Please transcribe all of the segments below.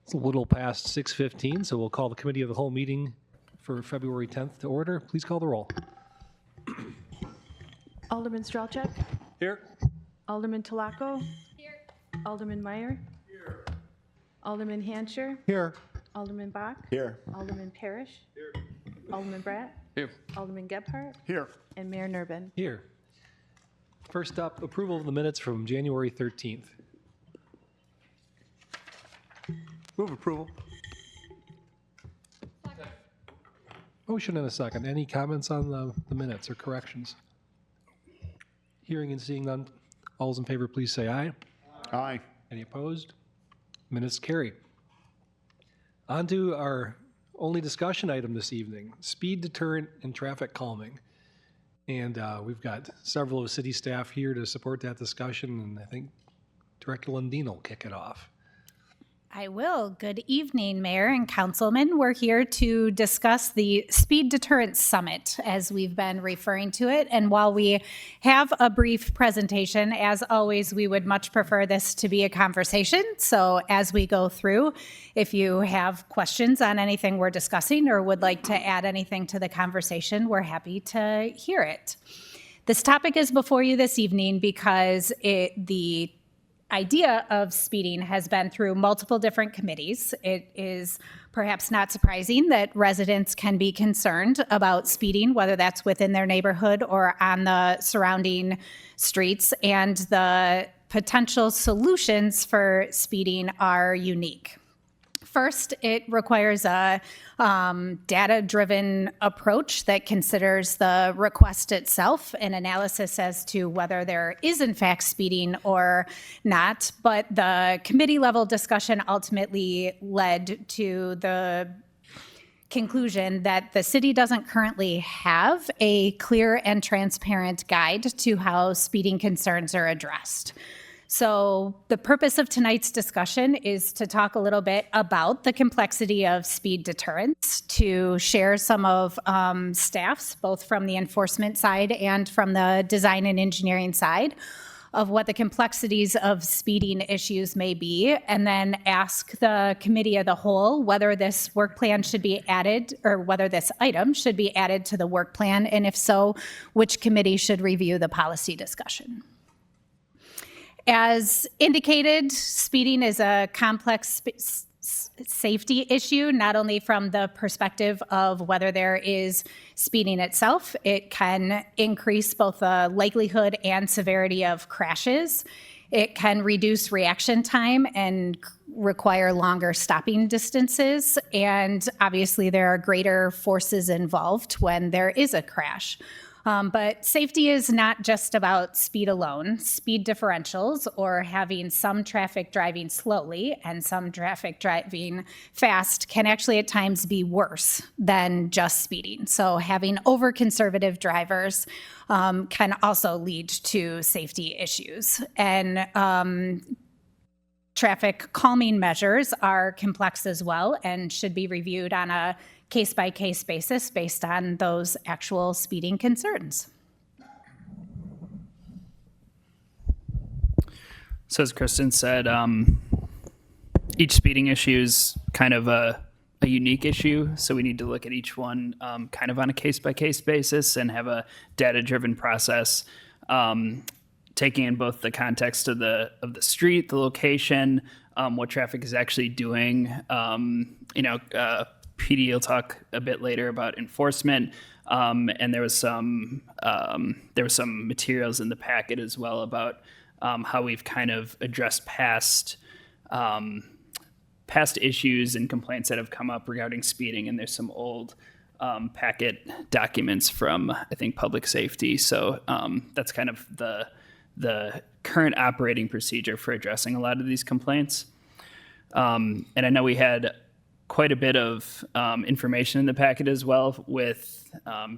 It's a little past 6:15, so we'll call the committee of the whole meeting for February 10th to order. Please call the roll. Alderman Strelchuk? Here. Alderman Talaco? Here. Alderman Meyer? Here. Alderman Hansher? Here. Alderman Bach? Here. Alderman Parrish? Here. Alderman Bratt? Here. Alderman Gebhardt? Here. And Mayor Nurbin. Here. First up, approval of the minutes from January 13th. Move approval. Motion and a second. Any comments on the minutes or corrections? Hearing and seeing none, all those in favor, please say aye. Aye. Any opposed? Minutes carry. On to our only discussion item this evening, speed deterrent and traffic calming. And we've got several of city staff here to support that discussion, and I think Director Lundin will kick it off. I will. Good evening, Mayor and Councilman. We're here to discuss the Speed Deterrence Summit, as we've been referring to it. And while we have a brief presentation, as always, we would much prefer this to be a conversation. So as we go through, if you have questions on anything we're discussing or would like to add anything to the conversation, we're happy to hear it. This topic is before you this evening because the idea of speeding has been through multiple different committees. It is perhaps not surprising that residents can be concerned about speeding, whether that's within their neighborhood or on the surrounding streets, and the potential solutions for speeding are unique. First, it requires a data-driven approach that considers the request itself, an analysis as to whether there is in fact speeding or not. But the committee-level discussion ultimately led to the conclusion that the city doesn't currently have a clear and transparent guide to how speeding concerns are addressed. So the purpose of tonight's discussion is to talk a little bit about the complexity of speed deterrence, to share some of staff's, both from the enforcement side and from the design and engineering side, of what the complexities of speeding issues may be, and then ask the committee of the whole whether this work plan should be added, or whether this item should be added to the work plan, and if so, which committee should review the policy discussion. As indicated, speeding is a complex safety issue, not only from the perspective of whether there is speeding itself. It can increase both the likelihood and severity of crashes. It can reduce reaction time and require longer stopping distances. And obviously, there are greater forces involved when there is a crash. But safety is not just about speed alone. Speed differentials, or having some traffic driving slowly and some traffic driving fast, can actually at times be worse than just speeding. So having over-conservative drivers can also lead to safety issues. And traffic calming measures are complex as well and should be reviewed on a case-by-case basis based on those actual speeding concerns. So as Kristen said, each speeding issue is kind of a unique issue, so we need to look at each one kind of on a case-by-case basis and have a data-driven process, taking in both the context of the street, the location, what traffic is actually doing, PD will talk a bit later about enforcement, and there was some materials in the packet as well about how we've kind of addressed past issues and complaints that have come up regarding speeding, and there's some old packet documents from, I think, public safety. So that's kind of the current operating procedure for addressing a lot of these complaints. And I know we had quite a bit of information in the packet as well, with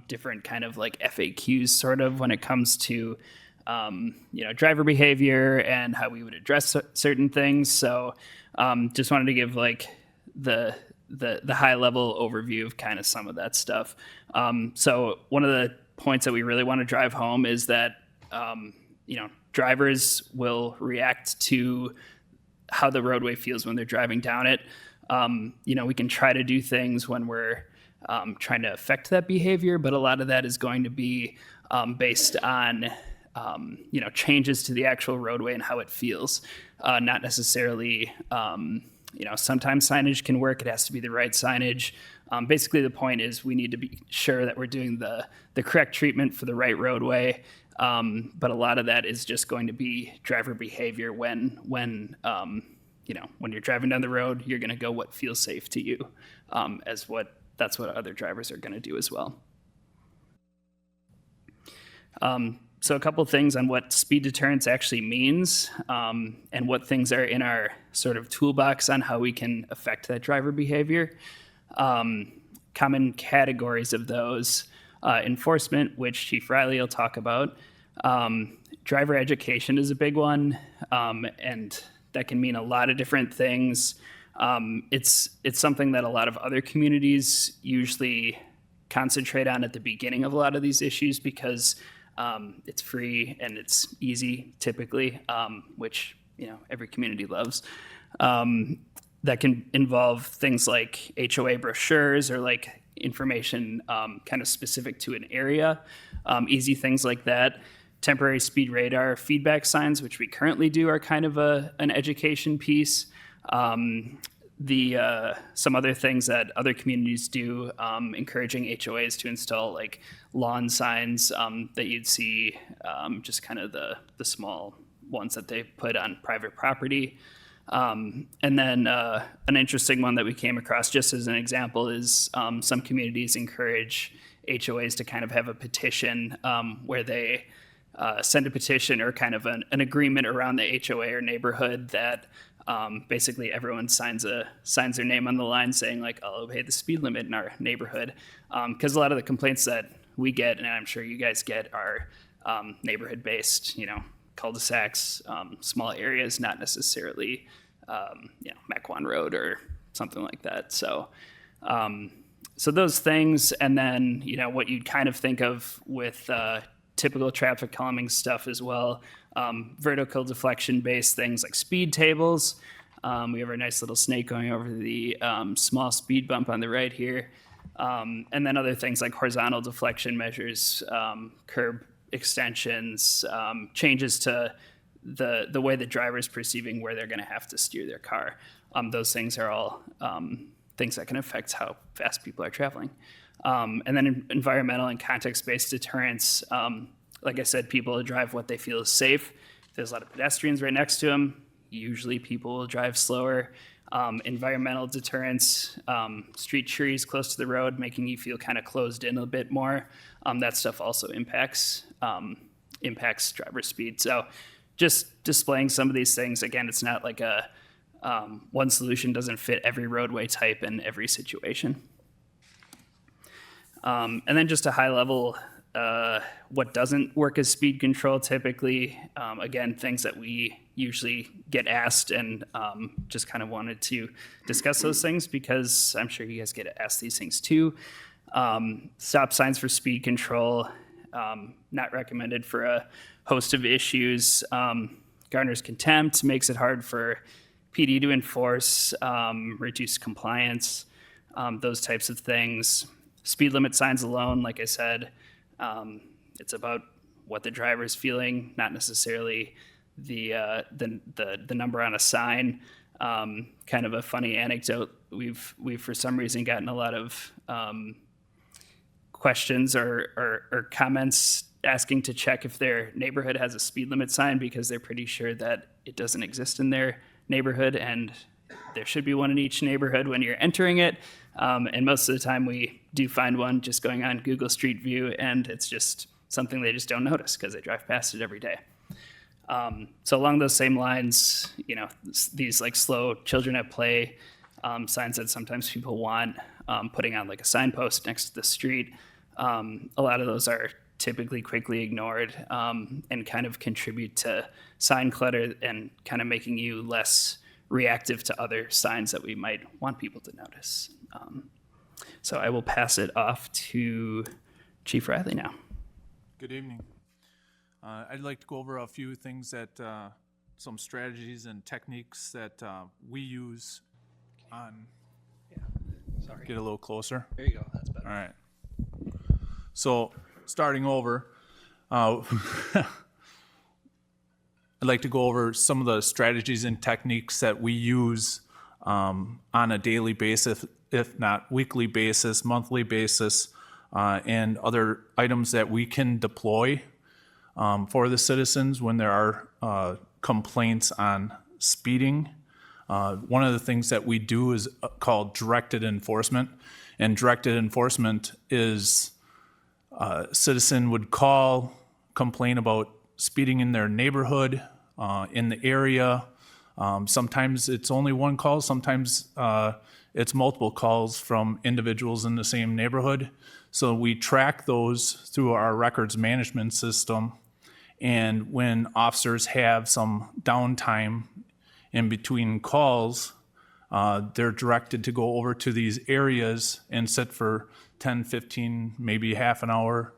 different kind of like FAQs sort of when it comes to driver behavior and how we would address certain things. So just wanted to give like the high level overview of kind of some of that stuff. So one of the points that we really want to drive home is that drivers will react to how the roadway feels when they're driving down it. We can try to do things when we're trying to affect that behavior, but a lot of that is going to be based on changes to the actual roadway and how it feels, not necessarily. Sometimes signage can work. It has to be the right signage. Basically, the point is we need to be sure that we're doing the correct treatment for the right roadway. But a lot of that is just going to be driver behavior. When you're driving down the road, you're going to go what feels safe to you, that's what other drivers are going to do as well. So a couple things on what speed deterrence actually means, and what things are in our sort of toolbox on how we can affect that driver behavior. Common categories of those: enforcement, which Chief Riley will talk about. Driver education is a big one, and that can mean a lot of different things. It's something that a lot of other communities usually concentrate on at the beginning of a lot of these issues because it's free and it's easy typically, which every community loves. That can involve things like HOA brochures or like information kind of specific to an area, easy things like that. Temporary speed radar feedback signs, which we currently do, are kind of an education piece. Some other things that other communities do, encouraging HOAs to install like lawn signs that you'd see, just kind of the small ones that they put on private property. And then an interesting one that we came across just as an example is some communities encourage HOAs to kind of have a petition where they send a petition or kind of an agreement around the HOA or neighborhood that basically everyone signs their name on the line saying like, I'll obey the speed limit in our neighborhood. Because a lot of the complaints that we get, and I'm sure you guys get, are neighborhood based, cul-de-sacs, small areas, not necessarily, Mequon Road or something like that. So those things, and then, what you'd kind of think of with typical traffic calming stuff as well. Vertical deflection based things like speed tables. We have our nice little snake going over the small speed bump on the right here. And then other things like horizontal deflection measures, curb extensions, changes to the way the driver is perceiving where they're going to have to steer their car. Those things are all things that can affect how fast people are traveling. And then environmental and context-based deterrence. Like I said, people will drive what they feel is safe. If there's a lot of pedestrians right next to them, usually people will drive slower. Environmental deterrence, street trees close to the road, making you feel kind of closed in a bit more. That stuff also impacts driver speed. So just displaying some of these things, again, it's not like one solution doesn't fit every roadway type and every situation. And then just a high level, what doesn't work as speed control typically, again, things that we usually get asked, and just kind of wanted to discuss those things because I'm sure you guys get asked these things too. Stop signs for speed control, not recommended for a host of issues. Garners contempt, makes it hard for PD to enforce, reduce compliance, those types of things. Speed limit signs alone, like I said, it's about what the driver is feeling, not necessarily the number on a sign. Kind of a funny anecdote. We've for some reason gotten a lot of questions or comments asking to check if their neighborhood has a speed limit sign because they're pretty sure that it doesn't exist in their neighborhood, and there should be one in each neighborhood when you're entering it. And most of the time we do find one just going on Google Street View, and it's just something they just don't notice because they drive past it every day. So along those same lines, these like slow children at play signs that sometimes people want, putting on like a signpost next to the street. A lot of those are typically quickly ignored, and kind of contribute to sign clutter and kind of making you less reactive to other signs that we might want people to notice. So I will pass it off to Chief Riley now. Good evening. I'd like to go over a few things that, some strategies and techniques that we use on Sorry. Get a little closer. There you go. That's better. All right. So starting over, I'd like to go over some of the strategies and techniques that we use on a daily basis, if not weekly basis, monthly basis, and other items that we can deploy for the citizens when there are complaints on speeding. One of the things that we do is called directed enforcement. And directed enforcement is a citizen would call, complain about speeding in their neighborhood, in the area. Sometimes it's only one call, sometimes it's multiple calls from individuals in the same neighborhood. So we track those through our records management system. And when officers have some downtime in between calls, they're directed to go over to these areas and sit for 10, 15, maybe half an hour,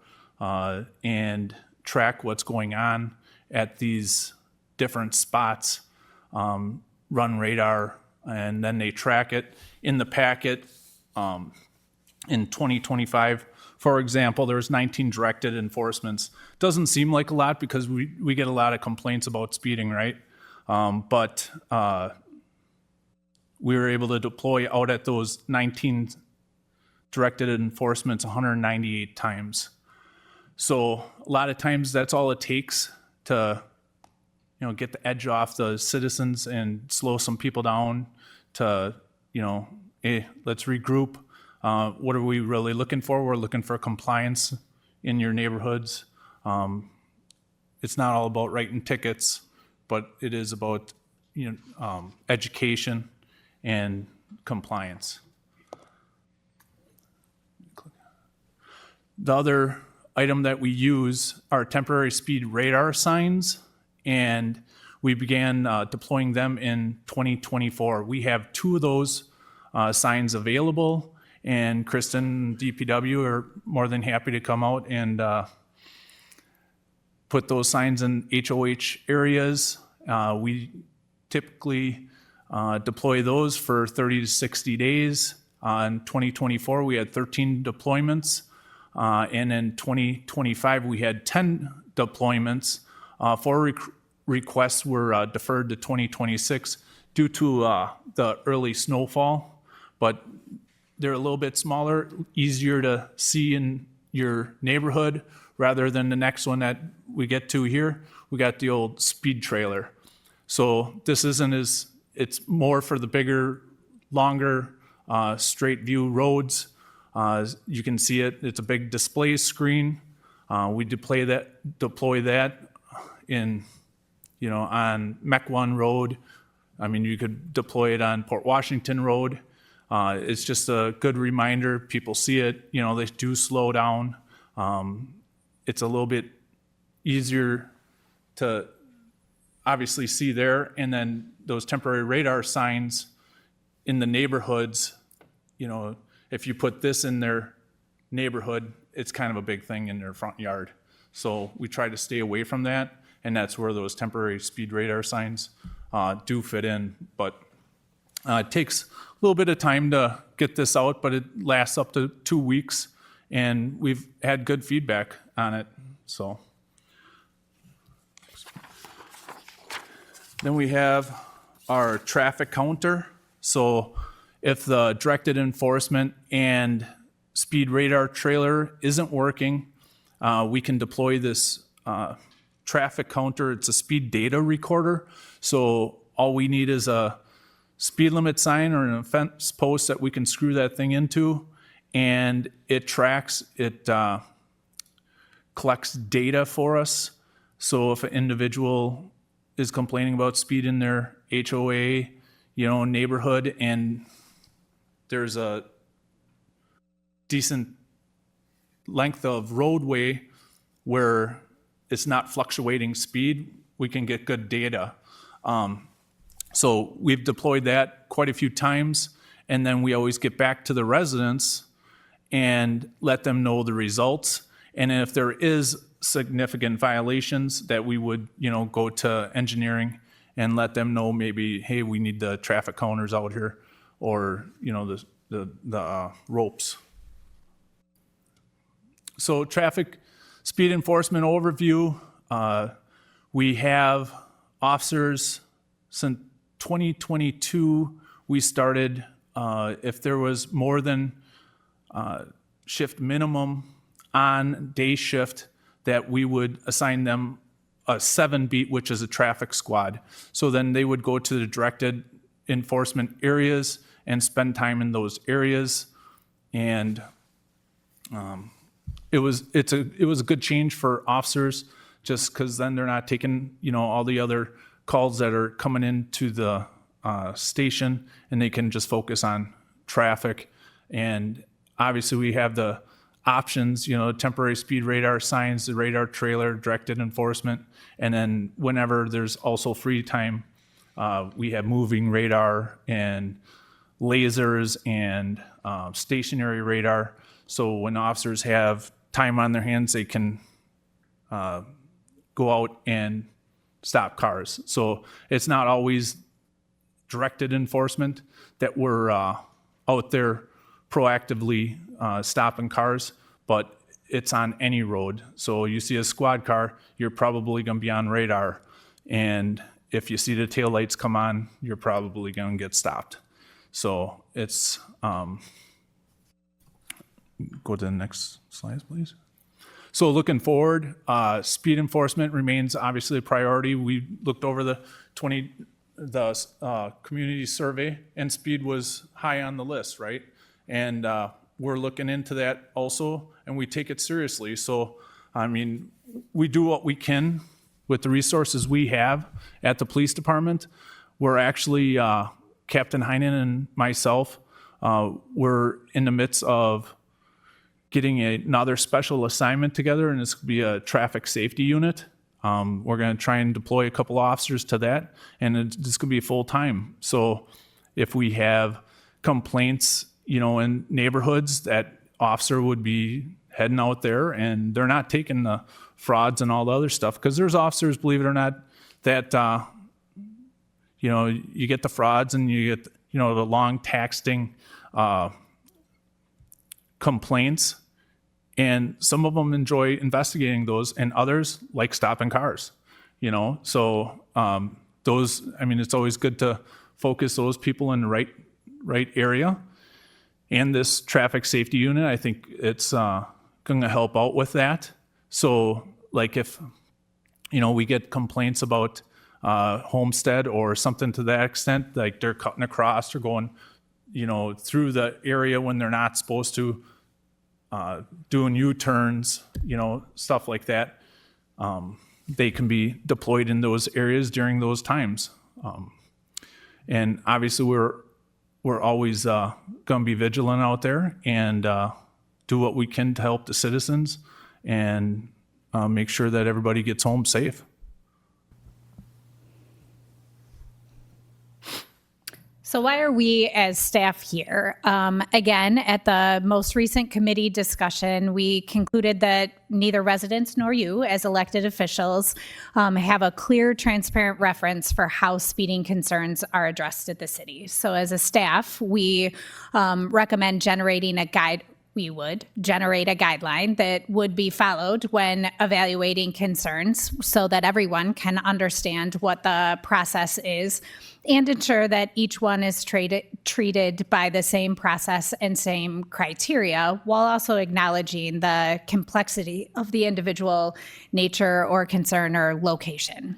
and track what's going on at these different spots, run radar, and then they track it. In the packet, in 2025, for example, there's 19 directed enforcements. Doesn't seem like a lot because we get a lot of complaints about speeding, right? But we were able to deploy out at those 19 directed enforcements 198 times. So a lot of times that's all it takes to, get the edge off the citizens and slow some people down to, hey, let's regroup. What are we really looking for? We're looking for compliance in your neighborhoods. It's not all about writing tickets, but it is about, education and compliance. The other item that we use are temporary speed radar signs, and we began deploying them in 2024. We have 2 of those signs available, and Kristen, DPW, are more than happy to come out and put those signs in HOH areas. We typically deploy those for 30 to 60 days. In 2024, we had 13 deployments. And in 2025, we had 10 deployments. 4 requests were deferred to 2026 due to the early snowfall, but they're a little bit smaller, easier to see in your neighborhood rather than the next one that we get to here. We got the old speed trailer. So this it's more for the bigger, longer, straight view roads. You can see it. It's a big display screen. We deploy that in, on Mequon Road. I mean, you could deploy it on Port Washington Road. It's just a good reminder. People see it. They do slow down. It's a little bit easier to obviously see there. And then those temporary radar signs in the neighborhoods, if you put this in their neighborhood, it's kind of a big thing in their front yard. So we try to stay away from that, and that's where those temporary speed radar signs do fit in. But it takes a little bit of time to get this out, but it lasts up to 2 weeks, and we've had good feedback on it. So then we have our traffic counter. So if the directed enforcement and speed radar trailer isn't working, we can deploy this traffic counter. It's a speed data recorder. So all we need is a speed limit sign or an offense post that we can screw that thing into, and it tracks, it collects data for us. So if an individual is complaining about speed in their HOA, neighborhood, and there's a decent length of roadway where it's not fluctuating speed, we can get good data. So we've deployed that quite a few times, and then we always get back to the residents and let them know the results. And if there is significant violations, that we would, go to engineering and let them know maybe, hey, we need the traffic counters out here, or, the the ropes. So traffic speed enforcement overview. We have officers since 2022. We started, if there was more than shift minimum on day shift, that we would assign them a 7 beat, which is a traffic squad. So then they would go to the directed enforcement areas and spend time in those areas. And it was a good change for officers, just because then they're not taking, all the other calls that are coming into the station, and they can just focus on traffic. And obviously we have the options, temporary speed radar signs, the radar trailer, directed enforcement, and then whenever there's also free time, we have moving radar and lasers and stationary radar. So when officers have time on their hands, they can go out and stop cars. So it's not always directed enforcement that we're out there proactively stopping cars, but it's on any road. So you see a squad car, you're probably going to be on radar. And if you see the taillights come on, you're probably going to get stopped. So it's, go to the next slide, please. So looking forward, speed enforcement remains obviously a priority. We looked over the community survey, and speed was high on the list, right? And we're looking into that also, and we take it seriously. So, we do what we can with the resources we have at the police department. We're actually, Captain Heinen and myself, we're in the midst of getting another special assignment together, and this could be a traffic safety unit. We're going to try and deploy a couple officers to that, and this could be full-time. So if we have complaints, in neighborhoods, that officer would be heading out there, and they're not taking the frauds and all the other stuff, because there's officers, believe it or not, that, you get the frauds and you get, the long texting complaints, and some of them enjoy investigating those, and others like stopping cars, so those, it's always good to focus those people in the right area. And this traffic safety unit, I think it's going to help out with that. So like if we get complaints about Homestead or something to that extent, like they're cutting across or going through the area when they're not supposed to, doing U-turns, stuff like that. They can be deployed in those areas during those times. And obviously we're always going to be vigilant out there and do what we can to help the citizens and make sure that everybody gets home safe. So why are we as staff here? Again, at the most recent committee discussion, we concluded that neither residents nor you as elected officials have a clear, transparent reference for how speeding concerns are addressed at the city. So as a staff, we recommend we would generate a guideline that would be followed when evaluating concerns so that everyone can understand what the process is and ensure that each one is treated by the same process and same criteria, while also acknowledging the complexity of the individual nature or concern or location.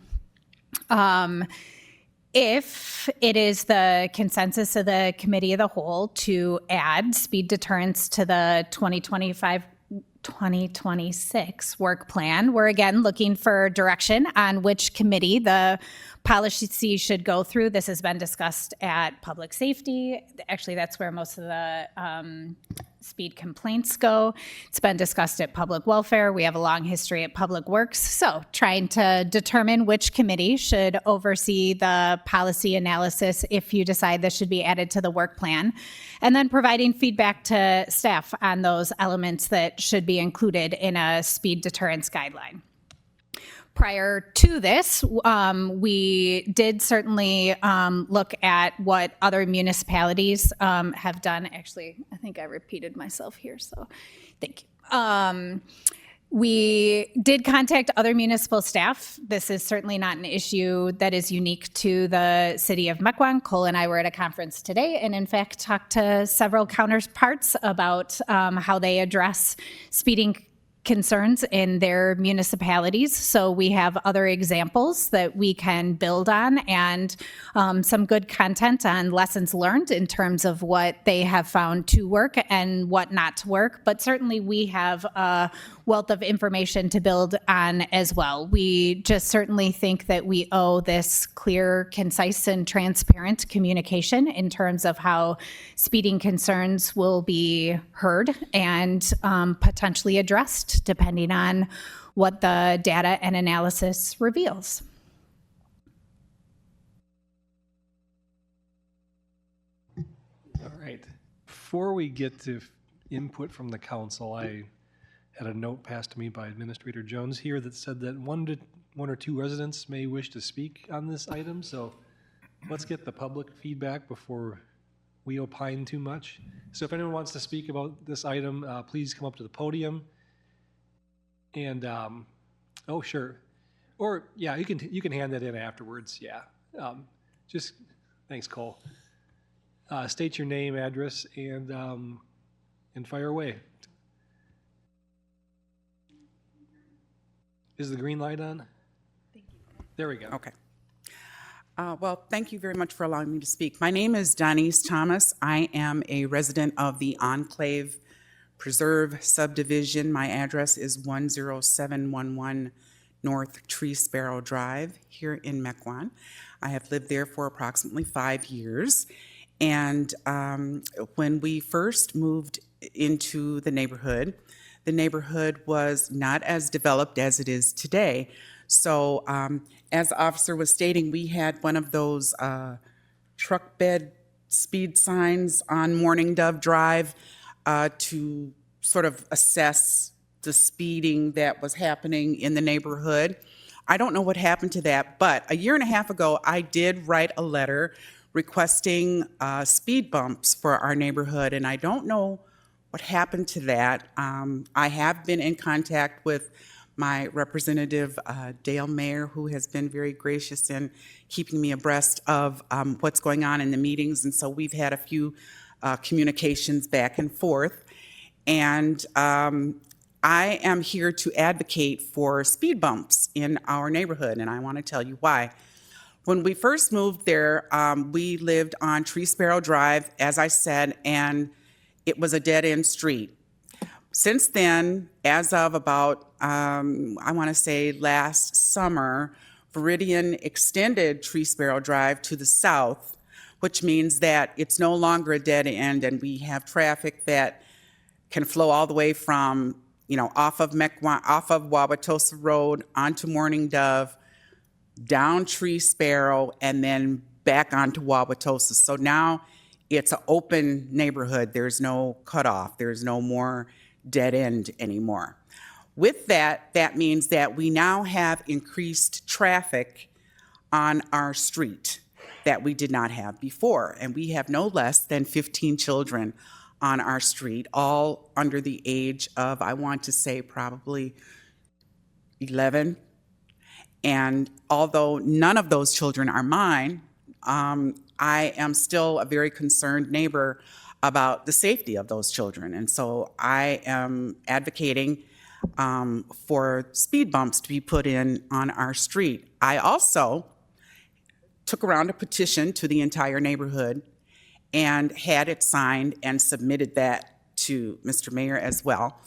If it is the consensus of the committee of the whole to add speed deterrence to the 2026 work plan, we're again looking for direction on which committee the policy should go through. This has been discussed at public safety. Actually, that's where most of the speed complaints go. It's been discussed at public welfare. We have a long history at public works. So trying to determine which committee should oversee the policy analysis if you decide this should be added to the work plan, and then providing feedback to staff on those elements that should be included in a speed deterrence guideline. Prior to this, we did certainly look at what other municipalities have done. Actually, I think I repeated myself here, so thank you. We did contact other municipal staff. This is certainly not an issue that is unique to the city of Mequon. Cole and I were at a conference today and in fact talked to several counterparts about how they address speeding concerns in their municipalities. So we have other examples that we can build on and some good content on lessons learned in terms of what they have found to work and what not to work. But certainly we have a wealth of information to build on as well. We just certainly think that we owe this clear, concise, and transparent communication in terms of how speeding concerns will be heard and potentially addressed depending on what the data and analysis reveals. All right. Before we get to input from the council, I had a note passed to me by Administrator Jones here that said that one or two residents may wish to speak on this item. So let's get the public feedback before we opine too much. So if anyone wants to speak about this item, please come up to the podium. And oh, sure. Or yeah, you can hand that in afterwards. Yeah. Just thanks, Cole. State your name, address, and fire away. Is the green light on? Thank you. There we go. Okay. Well, thank you very much for allowing me to speak. My name is Donise Thomas. I am a resident of the Enclave Preserve subdivision. My address is 10711 North Tree Sparrow Drive here in Mequon. I have lived there for approximately 5 years. And when we first moved into the neighborhood was not as developed as it is today. So as the officer was stating, we had one of those truck bed speed signs on Morning Dove Drive to sort of assess the speeding that was happening in the neighborhood. I don't know what happened to that, but a year and a half ago, I did write a letter requesting speed bumps for our neighborhood, and I don't know what happened to that. I have been in contact with my representative, Dale Mayer, who has been very gracious in keeping me abreast of what's going on in the meetings, and so we've had a few communications back and forth. And I am here to advocate for speed bumps in our neighborhood, and I want to tell you why. When we first moved there, we lived on Tree Sparrow Drive, as I said, and it was a dead-end street. Since then, as of about, I want to say last summer, Viridian extended Tree Sparrow Drive to the south, which means that it's no longer a dead end, and we have traffic that can flow all the way from, off of Mequon, off of Wauwatosa Road onto Morning Dove, down Tree Sparrow, and then back onto Wauwatosa. So now it's an open neighborhood. There's no cutoff. There's no more dead end anymore. With that, that means that we now have increased traffic on our street that we did not have before. And we have no less than 15 children on our street, all under the age of, I want to say, probably 11. And although none of those children are mine, I am still a very concerned neighbor about the safety of those children. And so I am advocating for speed bumps to be put in on our street. I also took around a petition to the entire neighborhood and had it signed and submitted that to Mr. Mayor as well.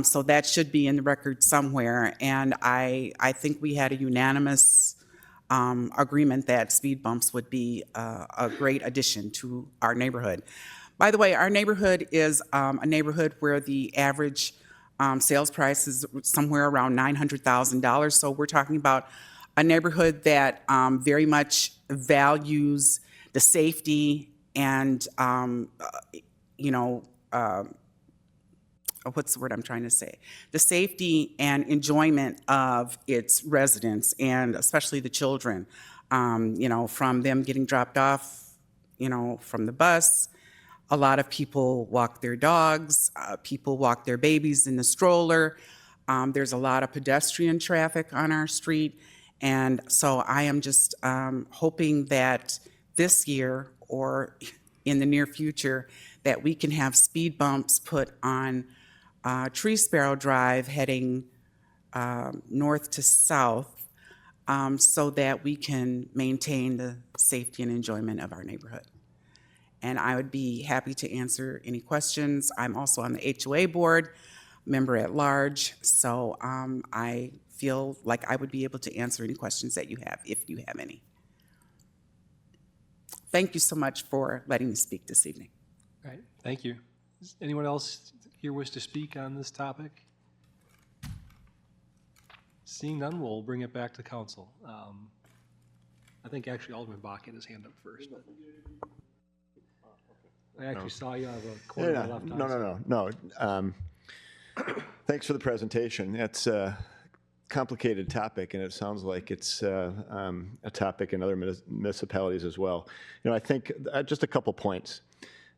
So that should be in the record somewhere. And I think we had a unanimous agreement that speed bumps would be a great addition to our neighborhood. By the way, our neighborhood is a neighborhood where the average sales price is somewhere around $900,000. So we're talking about a neighborhood that very much values the safety and what's the word I'm trying to say? The safety and enjoyment of its residents, and especially the children, from them getting dropped off, from the bus. A lot of people walk their dogs, people walk their babies in the stroller. There's a lot of pedestrian traffic on our street. And so I am just hoping that this year or in the near future that we can have speed bumps put on Tree Sparrow Drive heading north to south so that we can maintain the safety and enjoyment of our neighborhood. And I would be happy to answer any questions. I'm also on the HOA board, member at large, so I feel like I would be able to answer any questions that you have, if you have any. Thank you so much for letting me speak this evening. All right, thank you. Does anyone else here wish to speak on this topic? Seeing none, we'll bring it back to council. I think actually Alderman Bach had his hand up first. I actually saw you have a quarter of the left eye. No. Thanks for the presentation. It's a complicated topic, and it sounds like it's a topic in other municipalities as well. I think just a couple points.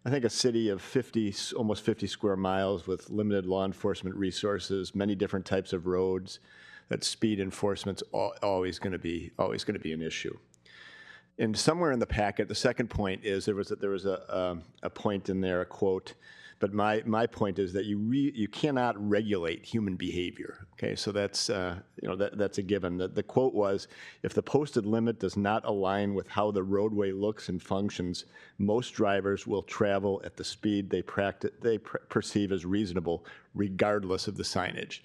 I think a city of almost 50 square miles with limited law enforcement resources, many different types of roads, that speed enforcement's always going to be an issue. And somewhere in the packet, the second point is there was a point in there, a quote, but my point is that you cannot regulate human behavior. Okay, so that's that's a given. The quote was, if the posted limit does not align with how the roadway looks and functions, most drivers will travel at the speed they perceive as reasonable, regardless of the signage.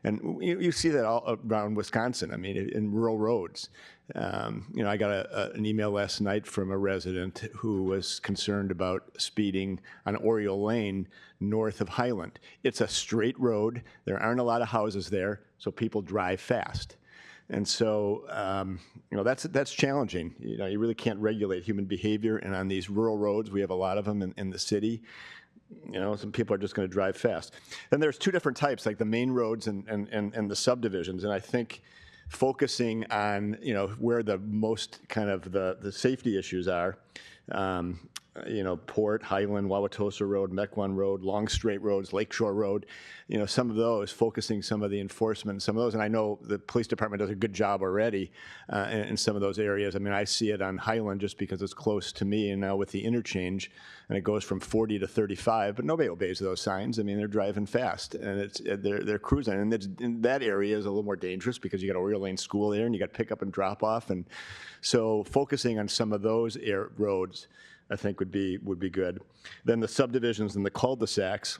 And you see that all around Wisconsin. I mean, in rural roads. I got an email last night from a resident who was concerned about speeding on Oriole Lane north of Highland. It's a straight road. There aren't a lot of houses there, so people drive fast. And so, that's challenging. You really can't regulate human behavior. And on these rural roads, we have a lot of them in the city. Some people are just going to drive fast. Then there's two different types, like the main roads and the subdivisions. And I think focusing on, where the most kind of the safety issues are, Port, Highland, Wauwatosa Road, Mequon Road, long straight roads, Lakeshore Road, some of those, focusing some of the enforcement, some of those, and I know the police department does a good job already in some of those areas. I mean, I see it on Highland just because it's close to me, and now with the interchange, and it goes from 40 to 35, but nobody obeys those signs. I mean, they're driving fast, and they're cruising, and that area is a little more dangerous because you got Oriole Lane School there, and you got pick up and drop off, and so focusing on some of those roads, I think would be good. Then the subdivisions and the cul-de-sacs,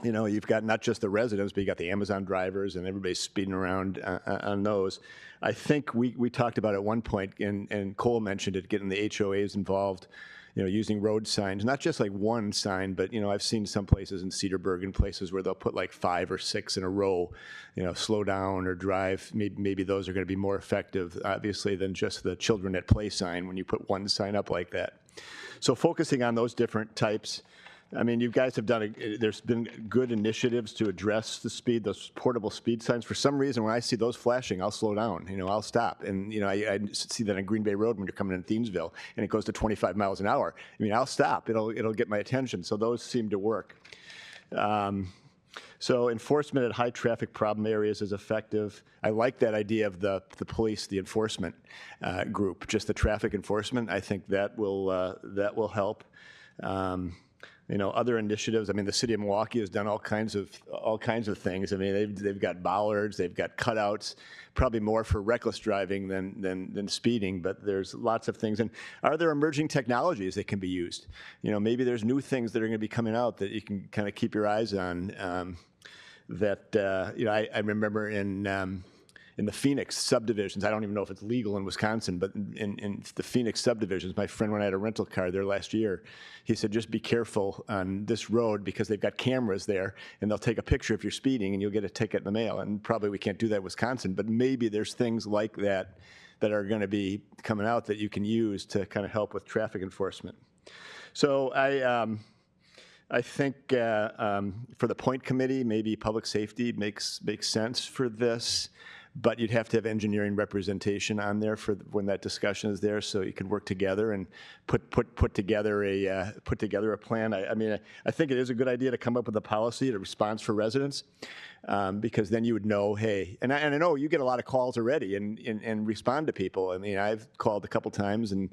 you've got not just the residents, but you got the Amazon drivers and everybody's speeding around on those. I think we talked about at one point, and Cole mentioned it, getting the HOAs involved, using road signs, not just like one sign, but, I've seen some places in Cedarburg and places where they'll put like 5 or 6 in a row, slow down or drive. Maybe those are going to be more effective, obviously, than just the children at play sign when you put one sign up like that. So focusing on those different types, I mean, you guys have there's been good initiatives to address the speed, those portable speed signs. For some reason, when I see those flashing, I'll slow down, I'll stop. And, I see that on Green Bay Road when you're coming in Thiensville and it goes to 25 miles an hour. I mean, I'll stop, it'll get my attention. So those seem to work. So enforcement at high traffic problem areas is effective. I like that idea of the police, the enforcement group, just the traffic enforcement. I think that will help. Other initiatives. I mean, the city of Milwaukee has done all kinds of things. I mean, they've got bollards, they've got cutouts, probably more for reckless driving than speeding. But there's lots of things. And are there emerging technologies that can be used? Maybe there's new things that are going to be coming out that you can kind of keep your eyes on. I remember in the Phoenix subdivisions, I don't even know if it's legal in Wisconsin, but in the Phoenix subdivisions, my friend, when I had a rental car there last year, he said, just be careful on this road because they've got cameras there and they'll take a picture if you're speeding and you'll get a ticket in the mail. And probably we can't do that in Wisconsin, but maybe there's things like that are going to be coming out that you can use to kind of help with traffic enforcement. So I think for the point committee, maybe public safety makes sense for this, but you'd have to have engineering representation on there for when that discussion is there, so you can work together and put together a plan. I mean, I think it is a good idea to come up with a policy, a response for residents, because then you would know, hey, and I know you get a lot of calls already and respond to people. I mean, I've called a couple times and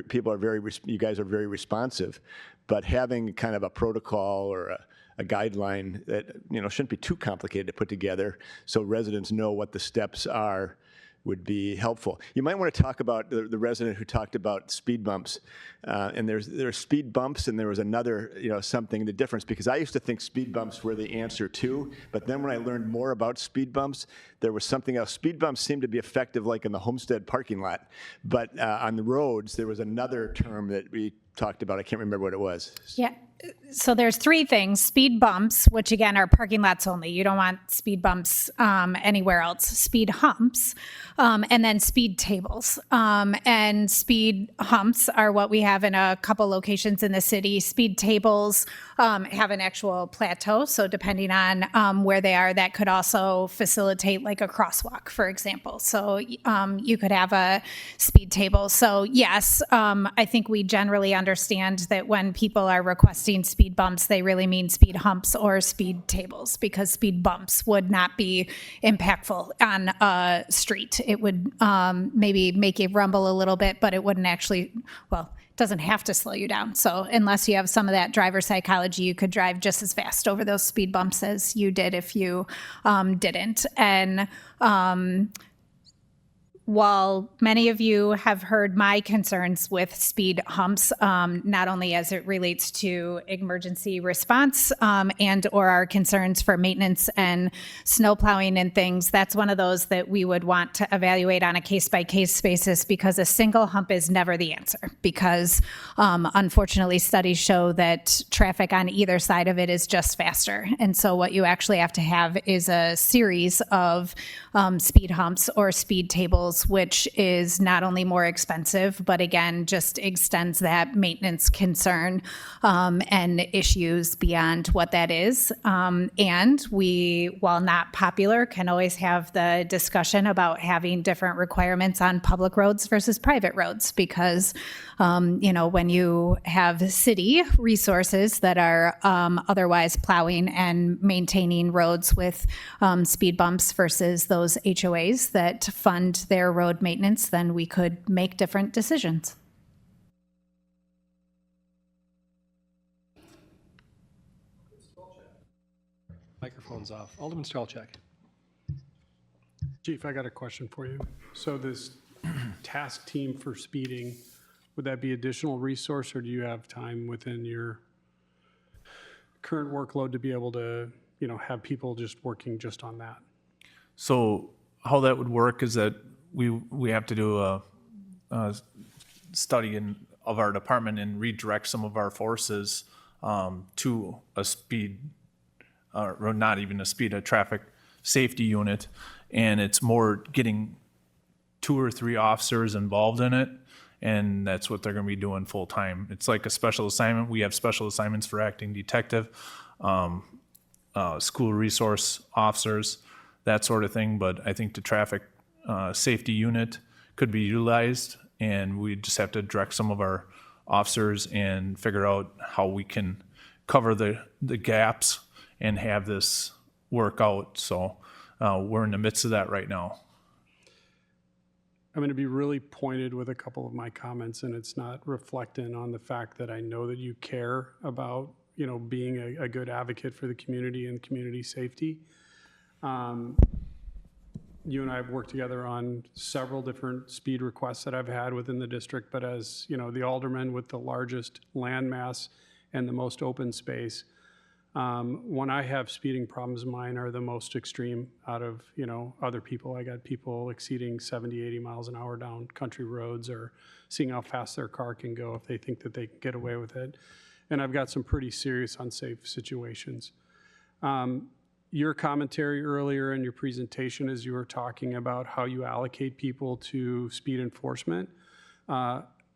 people are you guys are very responsive, but having kind of a protocol or a guideline that shouldn't be too complicated to put together, so residents know what the steps are, would be helpful. You might want to talk about the resident who talked about speed bumps, and there's speed bumps, and there was another something the difference, because I used to think speed bumps were the answer too, but then when I learned more about speed bumps, there was something else. Speed bumps seemed to be effective like in the Homestead parking lot, but on the roads there was another term that we talked about. I can't remember what it was. Yeah. So there's three things: speed bumps, which again are parking lots only. You don't want speed bumps anywhere else. Speed humps, and then speed tables. And speed humps are what we have in a couple locations in the city. Speed tables have an actual plateau. So depending on where they are, that could also facilitate like a crosswalk, for example. So you could have a speed table. So yes, I think we generally understand that when people are requesting speed bumps, they really mean speed humps or speed tables, because speed bumps would not be impactful on a street. It would maybe make you rumble a little bit, but it wouldn't actually, well, it doesn't have to slow you down. So unless you have some of that driver psychology, you could drive just as fast over those speed bumps as you did if you didn't. And while many of you have heard my concerns with speed humps, not only as it relates to emergency response and or our concerns for maintenance and snow plowing and things, that's one of those that we would want to evaluate on a case-by-case basis, because a single hump is never the answer, because unfortunately studies show that traffic on either side of it is just faster. And so what you actually have to have is a series of speed humps or speed tables, which is not only more expensive, but again, just extends that maintenance concern and issues beyond what that is. And we, while not popular, can always have the discussion about having different requirements on public roads versus private roads, because when you have city resources that are otherwise plowing and maintaining roads with speed bumps versus those HOAs that fund their road maintenance, then we could make different decisions. Microphone's off. Alderman Strelchak. Chief, I got a question for you. So this task team for speeding, would that be additional resource, or do you have time within your current workload to be able to, have people just working just on that? So how that would work is that we have to do a study of our department and redirect some of our forces to a speed, or not even a speed, a traffic safety unit. And it's more getting 2 or 3 officers involved in it. And that's what they're going to be doing full time. It's like a special assignment. We have special assignments for acting detective, school resource officers, that sort of thing. But I think the traffic safety unit could be utilized, and we just have to direct some of our officers and figure out how we can cover the gaps and have this work out. So we're in the midst of that right now. I'm going to be really pointed with a couple of my comments, and it's not reflecting on the fact that I know that you care about, being a good advocate for the community and community safety. You and I have worked together on several different speed requests that I've had within the district, but as, the alderman with the largest land mass and the most open space, when I have speeding problems, mine are the most extreme out of, other people. I got people exceeding 70, 80 miles an hour down country roads, or seeing how fast their car can go if they think that they can get away with it. And I've got some pretty serious unsafe situations. Your commentary earlier in your presentation, as you were talking about how you allocate people to speed enforcement,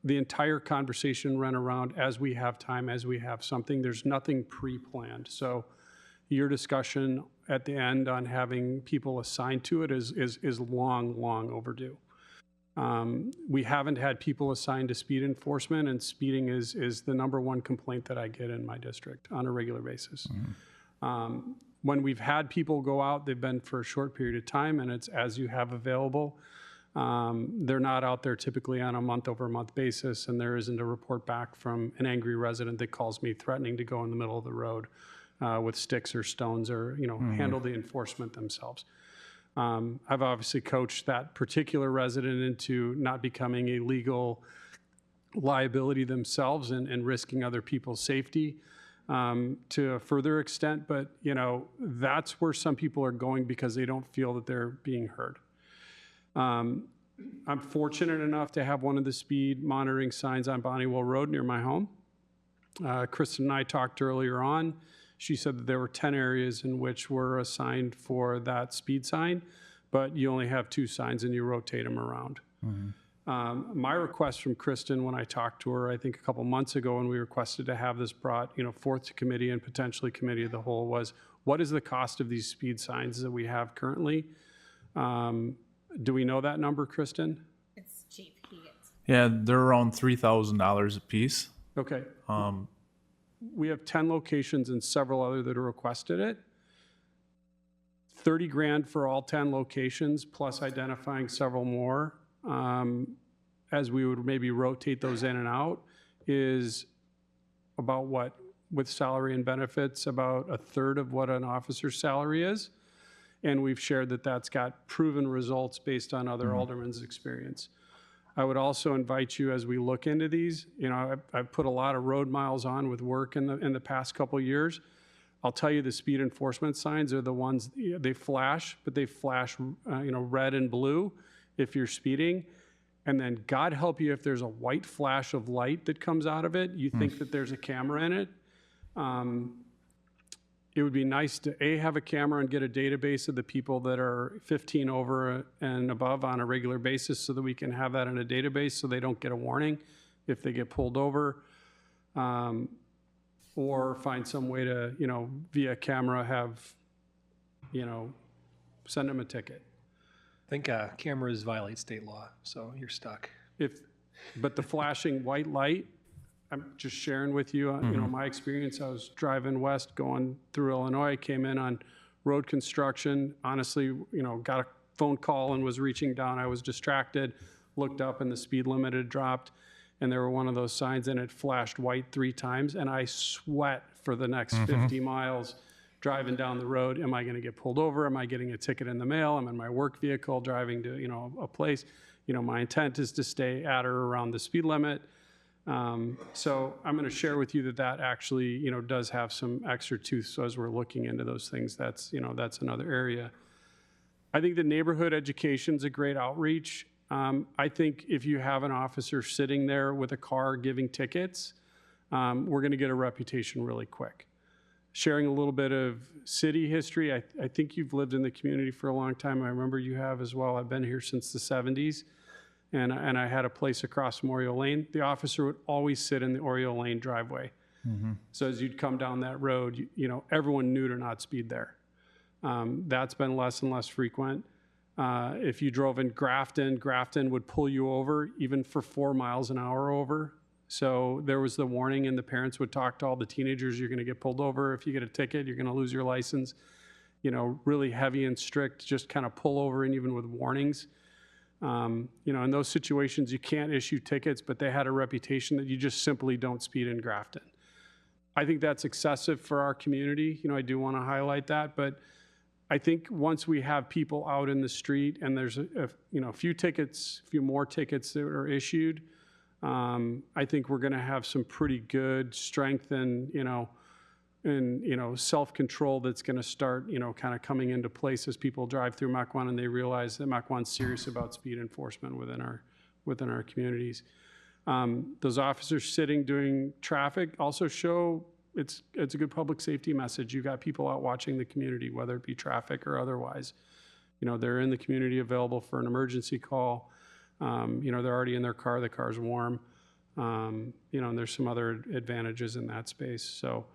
the entire conversation run around as we have time, as we have something. There's nothing pre-planned. So your discussion at the end on having people assigned to it is long, long overdue. We haven't had people assigned to speed enforcement, and speeding is the #1 complaint that I get in my district on a regular basis. When we've had people go out, they've been for a short period of time, and it's as you have available. They're not out there typically on a month-over-month basis, and there isn't a report back from an angry resident that calls me threatening to go in the middle of the road with sticks or stones, or handle the enforcement themselves. I've obviously coached that particular resident into not becoming a legal liability themselves and risking other people's safety to a further extent. But, that's where some people are going because they don't feel that they're being heard. I'm fortunate enough to have one of the speed monitoring signs on Bonnewell Road near my home. Kristen and I talked earlier on. She said that there were 10 areas in which were assigned for that speed sign, but you only have 2 signs and you rotate them around. My request from Kristen when I talked to her, I think a couple months ago when we requested to have this brought, forth to committee and potentially committee of the whole, was what is the cost of these speed signs that we have currently? Do we know that number, Kristen? It's cheap. Yeah, they're around $3,000 a piece. Okay. We have 10 locations and several other that are requested it. 30 grand for all 10 locations, plus identifying several more, as we would maybe rotate those in and out, is about what, with salary and benefits, about a third of what an officer's salary is. And we've shared that that's got proven results based on other aldermen's experience. I would also invite you, as we look into these, I've put a lot of road miles on with work in the past couple of years. I'll tell you, the speed enforcement signs are the ones, they flash, but they flash, red and blue if you're speeding. And then God help you if there's a white flash of light that comes out of it, you think that there's a camera in it. It would be nice to, have a camera and get a database of the people that are 15 over and above on a regular basis so that we can have that in a database so they don't get a warning if they get pulled over. Or find some way to, via camera send them a ticket. I think cameras violate state law, so you're stuck. But the flashing white light, I'm just sharing with you, my experience. I was driving west going through Illinois, came in on road construction. Honestly, got a phone call and was reaching down. I was distracted, looked up and the speed limit had dropped and there were one of those signs and it flashed white 3 times and I sweat for the next 50 miles driving down the road. Am I going to get pulled over? Am I getting a ticket in the mail? I'm in my work vehicle driving to, a place. My intent is to stay at or around the speed limit. So I'm going to share with you that actually, does have some extra tooth. So as we're looking into those things, that's another area. I think the neighborhood education is a great outreach. I think if you have an officer sitting there with a car giving tickets, we're going to get a reputation really quick. Sharing a little bit of city history, I think you've lived in the community for a long time. I remember you have as well. I've been here since the 70s. And I had a place across from Oriole Lane. The officer would always sit in the Oriole Lane driveway. So as you'd come down that road, everyone knew to not speed there. That's been less and less frequent. If you drove in Grafton would pull you over even for 4 miles an hour over. So there was the warning and the parents would talk to all the teenagers, you're going to get pulled over. If you get a ticket, you're going to lose your license. Really heavy and strict, just kind of pull over and even with warnings. In those situations, you can't issue tickets, but they had a reputation that you just simply don't speed in Grafton. I think that's excessive for our community. I do want to highlight that, but I think once we have people out in the street and there's a few more tickets that are issued, I think we're going to have some pretty good strength and self-control that's going to start, kind of coming into place as people drive through Mequon and they realize that Mequon's serious about speed enforcement within our communities. Those officers sitting doing traffic also show it's a good public safety message. You've got people out watching the community, whether it be traffic or otherwise. They're in the community available for an emergency call. They're already in their car, the car's warm. You know, and there's some other advantages in that space. So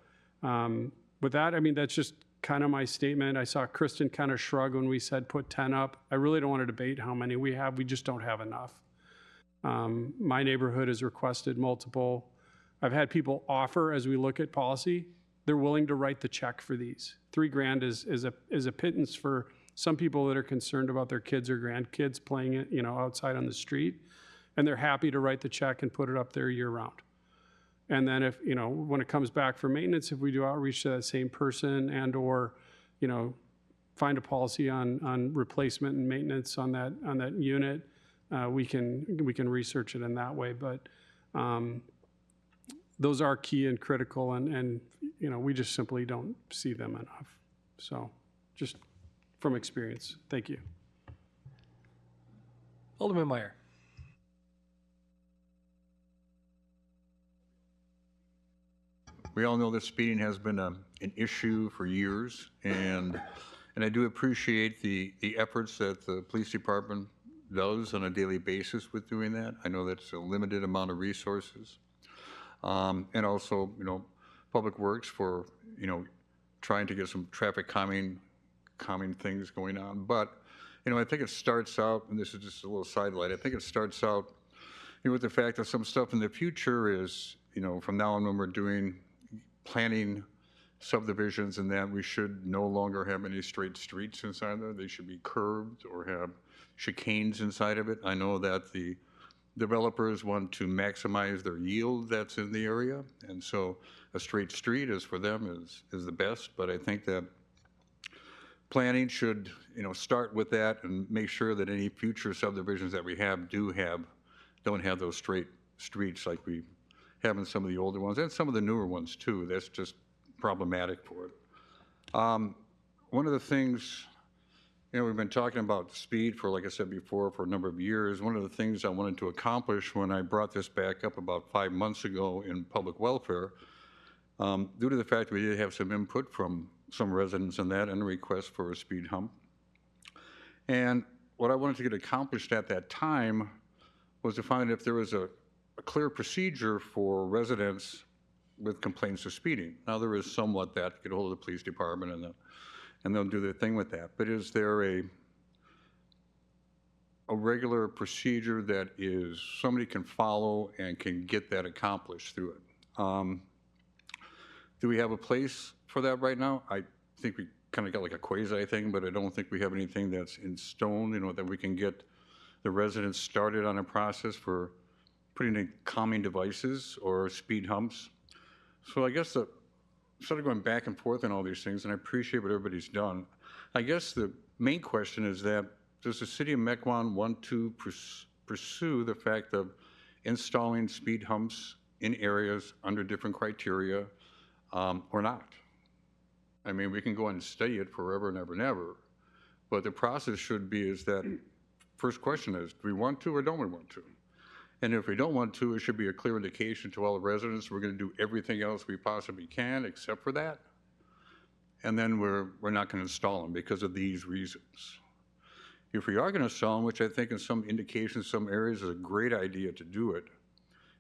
with that, I mean, that's just kind of my statement. I saw Kristen kind of shrug when we said put 10 up. I really don't want to debate how many we have. We just don't have enough. My neighborhood has requested multiple. I've had people offer, as we look at policy, they're willing to write the check for these. $3,000 is a pittance for some people that are concerned about their kids or grandkids playing it, you know, outside on the street, and they're happy to write the check and put it up there year round. And then if, you know, when it comes back for maintenance, if we do outreach to that same person and or, you know, find a policy on replacement and maintenance on that unit, we can research it in that way. But those are key and critical, and you know, we just simply don't see them enough. So just from experience, thank you. Alderman Meyer. We all know that speeding has been an issue for years, and I do appreciate the efforts that the police department does on a daily basis with doing that. I know that's a limited amount of resources. And also, you know, Public Works for, you know, trying to get some traffic calming things going on. But, you know, I think it starts out, and this is just a little sidelight, I think it starts out, you know, with the fact that some stuff in the future is, you know, from now on when we're planning subdivisions and that, we should no longer have any straight streets inside there. They should be curved or have chicanes inside of it. I know that the developers want to maximize their yield that's in the area, and so a straight street is for them is the best. But I think that planning should, you know, start with that and make sure that any future subdivisions that we have don't have those straight streets like we have in some of the older ones and some of the newer ones too. That's just problematic for it. One of the things, you know, we've been talking about speed for, like I said before, for a number of years. One of the things I wanted to accomplish when I brought this back up about 5 months ago in public welfare, due to the fact we did have some input from some residents on that and a request for a speed hump. And what I wanted to get accomplished at that time was to find if there was a clear procedure for residents with complaints of speeding. Now, there is somewhat that, get a hold of the police department and they'll do their thing with that. But is there a regular procedure that is somebody can follow and can get that accomplished through it? Do we have a place for that right now? I think we kind of got like a quasi thing, but I don't think we have anything that's in stone, you know, that we can get the residents started on a process for putting in calming devices or speed humps. So I guess instead of going back and forth on all these things, and I appreciate what everybody's done, I guess the main question is that, does the city of Mequon want to pursue the fact of installing speed humps in areas under different criteria or not? I mean, we can go and study it forever and ever and ever, but the process should be is that, first question is, do we want to or don't we want to? And if we don't want to, it should be a clear indication to all the residents we're going to do everything else we possibly can except for that. And then we're not going to install them because of these reasons. If we are going to install them, which I think in some indications, some areas is a great idea to do it,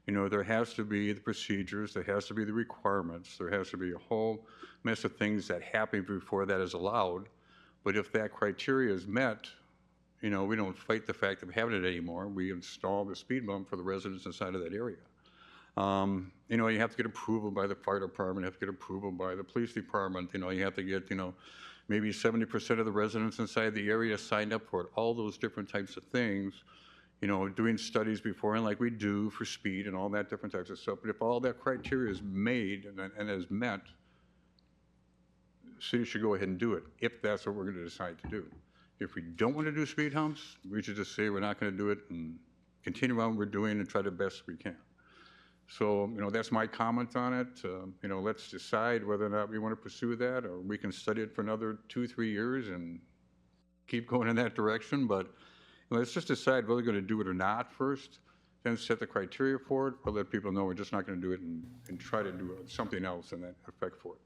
you know, there has to be the procedures, there has to be the requirements, there has to be a whole mess of things that happen before that is allowed. But if that criteria is met, you know, we don't fight the fact of having it anymore. We install the speed bump for the residents inside of that area. You know, you have to get approval by the fire department, you have to get approval by the police department, you know, you have to get, you know, maybe 70% of the residents inside the area signed up for it, all those different types of things, you know, doing studies beforehand like we do for speed and all that different types of stuff. But if all that criteria is made and is met, the city should go ahead and do it, if that's what we're going to decide to do. If we don't want to do speed humps, we should just say we're not going to do it and continue on what we're doing and try the best we can. So, you know, that's my comment on it. You know, let's decide whether or not we want to pursue that, or we can study it for another 2-3 years and keep going in that direction. But you know, let's just decide whether we're going to do it or not first, then set the criteria for it, but let people know we're just not going to do it and try to do something else in that effect for it.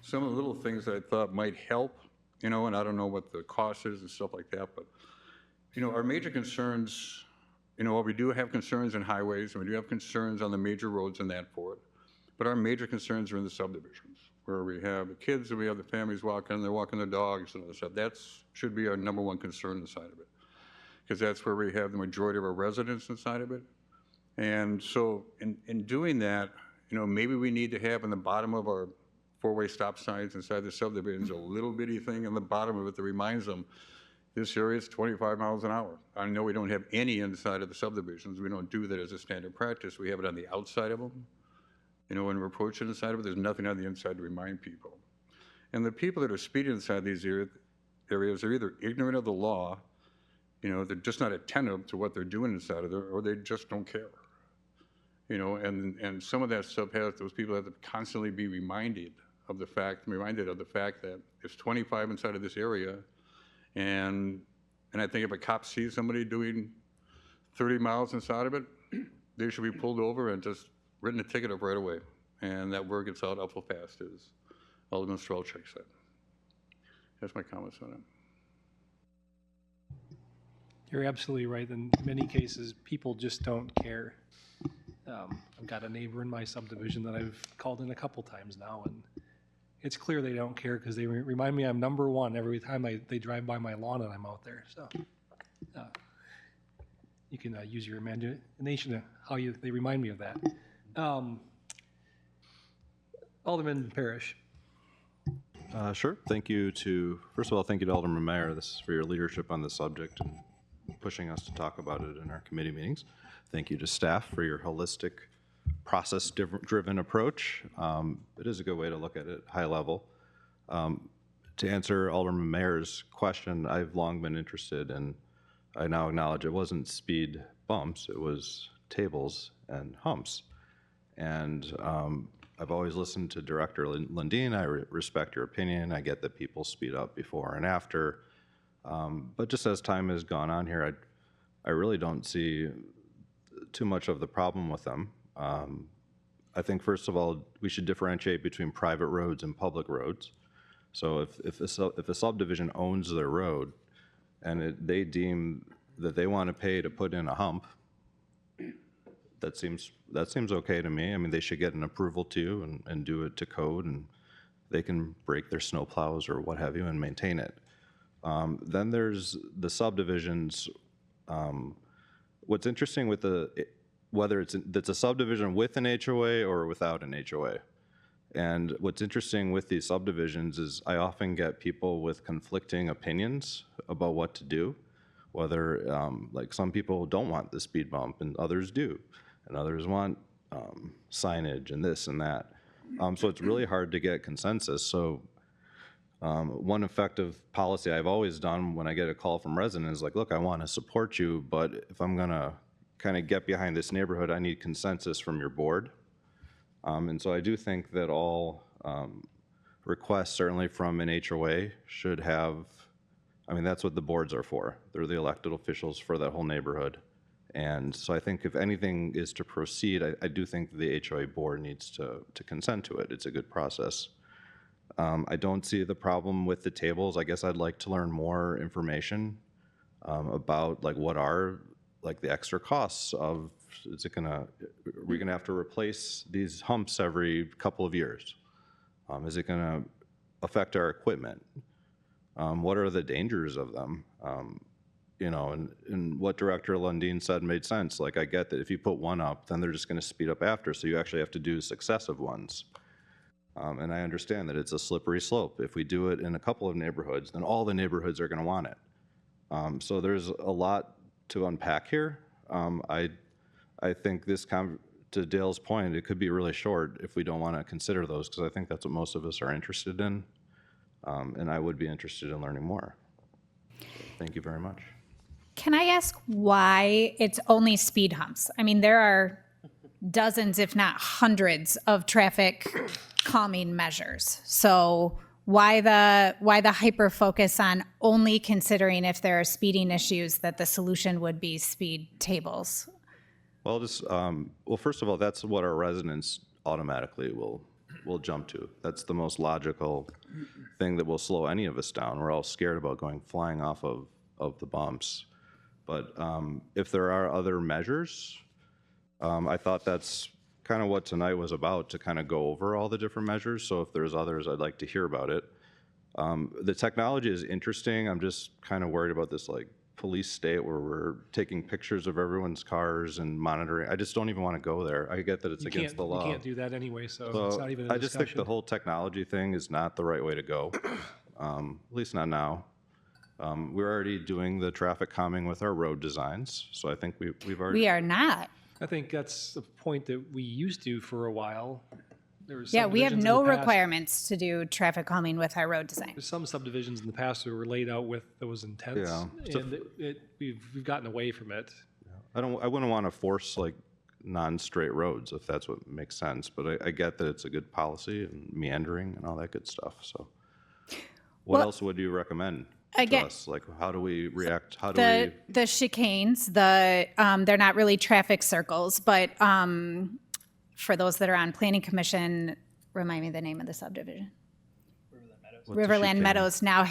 Some of the little things that I thought might help, you know, and I don't know what the cost is and stuff like that, but, you know, our major concerns you know, we do have concerns in highways, and we do have concerns on the major roads and that for it. But our major concerns are in the subdivisions, where we have the kids and we have the families walking, they're walking their dogs and other stuff. That should be our number one concern inside of it, because that's where we have the majority of our residents inside of it. And so in doing that, you know, maybe we need to have in the bottom of our four-way stop signs inside the subdivisions a little bitty thing in the bottom of it that reminds them this area is 25 miles an hour. I know we don't have any inside of the subdivisions. We don't do that as a standard practice. We have it on the outside of them. You know, when we're approaching the side of it, there's nothing on the inside to remind people. And the people that are speeding inside these areas are either ignorant of the law, you know, they're just not attentive to what they're doing inside of there, or they just don't care. You know, and some of that stuff has, those people have to constantly be reminded of the fact that it's 25 inside of this area, and I think if a cop sees somebody doing 30 miles inside of it, they should be pulled over and just written a ticket up right away. And that word gets out awful fast, as Alderman Strelchik said. That's my comments on it. You're absolutely right. In many cases, people just don't care. I've got a neighbor in my subdivision that I've called in a couple times now, and it's clear they don't care because they remind me I'm number one every time they drive by my lawn and I'm out there. So you can use your imagination to how they remind me of that. Alderman Parrish. Sure. Thank you first of all, thank you to Alderman Meyer for your leadership on this subject and pushing us to talk about it in our committee meetings. Thank you to staff for your holistic, process-driven approach. It is a good way to look at it, high level. To answer Alderman Mayer's question, I've long been interested in, I now acknowledge it wasn't speed bumps, it was tables and humps. And I've always listened to Director Lundin. I respect your opinion. I get that people speed up before and after. But just as time has gone on here, I really don't see too much of the problem with them. I think, first of all, we should differentiate between private roads and public roads. So if a subdivision owns their road and they deem that they want to pay to put in a hump, that seems okay to me. I mean, they should get an approval too and do it to code, and they can break their snow plows or what have you and maintain it. Then there's the subdivisions. What's interesting with whether it's a subdivision with an HOA or without an HOA. And what's interesting with these subdivisions is I often get people with conflicting opinions about what to do, whether like some people don't want the speed bump and others do, and others want signage and this and that. So it's really hard to get consensus. So one effective policy I've always done when I get a call from residents is like, look, I want to support you, but if I'm gonna kind of get behind this neighborhood, I need consensus from your board. And so I do think that all requests, certainly from an HOA, should have, I mean, that's what the boards are for. They're the elected officials for that whole neighborhood. And so I think if anything is to proceed, I do think the HOA board needs to consent to it. It's a good process. I don't see the problem with the tables. I guess I'd like to learn more information about like what are like the extra costs of, are we gonna have to replace these humps every couple of years? Is it gonna affect our equipment? What are the dangers of them? You know, and what Director Lundin said made sense. Like, I get that if you put one up, then they're just gonna speed up after, so you actually have to do successive ones. And I understand that it's a slippery slope. If we do it in a couple of neighborhoods, then all the neighborhoods are gonna want it. So there's a lot to unpack here. I think this, to Dale's point, it could be really short if we don't want to consider those, because I think that's what most of us are interested in, and I would be interested in learning more. So thank you very much. Can I ask why it's only speed humps? I mean, there are dozens, if not hundreds, of traffic calming measures. So why the hyper focus on only considering if there are speeding issues that the solution would be speed tables? Well, just well, first of all, that's what our residents automatically will jump to. That's the most logical thing that will slow any of us down. We're all scared about going flying off of the bumps. But if there are other measures, I thought that's kind of what tonight was about, to kind of go over all the different measures. So if there's others, I'd like to hear about it. The technology is interesting. I'm just kind of worried about this like police state where we're taking pictures of everyone's cars and monitoring. I just don't even want to go there. I get that it's against the law. You can't do that anyway, so it's So not even a I just think the discussion. whole technology thing is not the right way to go, at least not now. We're already doing the traffic calming with our road designs, so I think we've already. We are not. I think that's the point that we used to for a while. There was Yeah, we have subdivisions in no the past- requirements to do traffic calming with our road design. There's some subdivisions in the past that were laid out with those intents, Yeah. and we've gotten away from it. I wouldn't want to force like non-straight roads if that's what makes sense, but I get that it's a good policy and meandering and all that good stuff. So, what Well, else would you recommend again, to us? Like, how do we react? How do The chicanes, they're not really traffic circles, but for those that are on planning commission, remind me the name of the subdivision. what's a Riverland chicane? Meadows now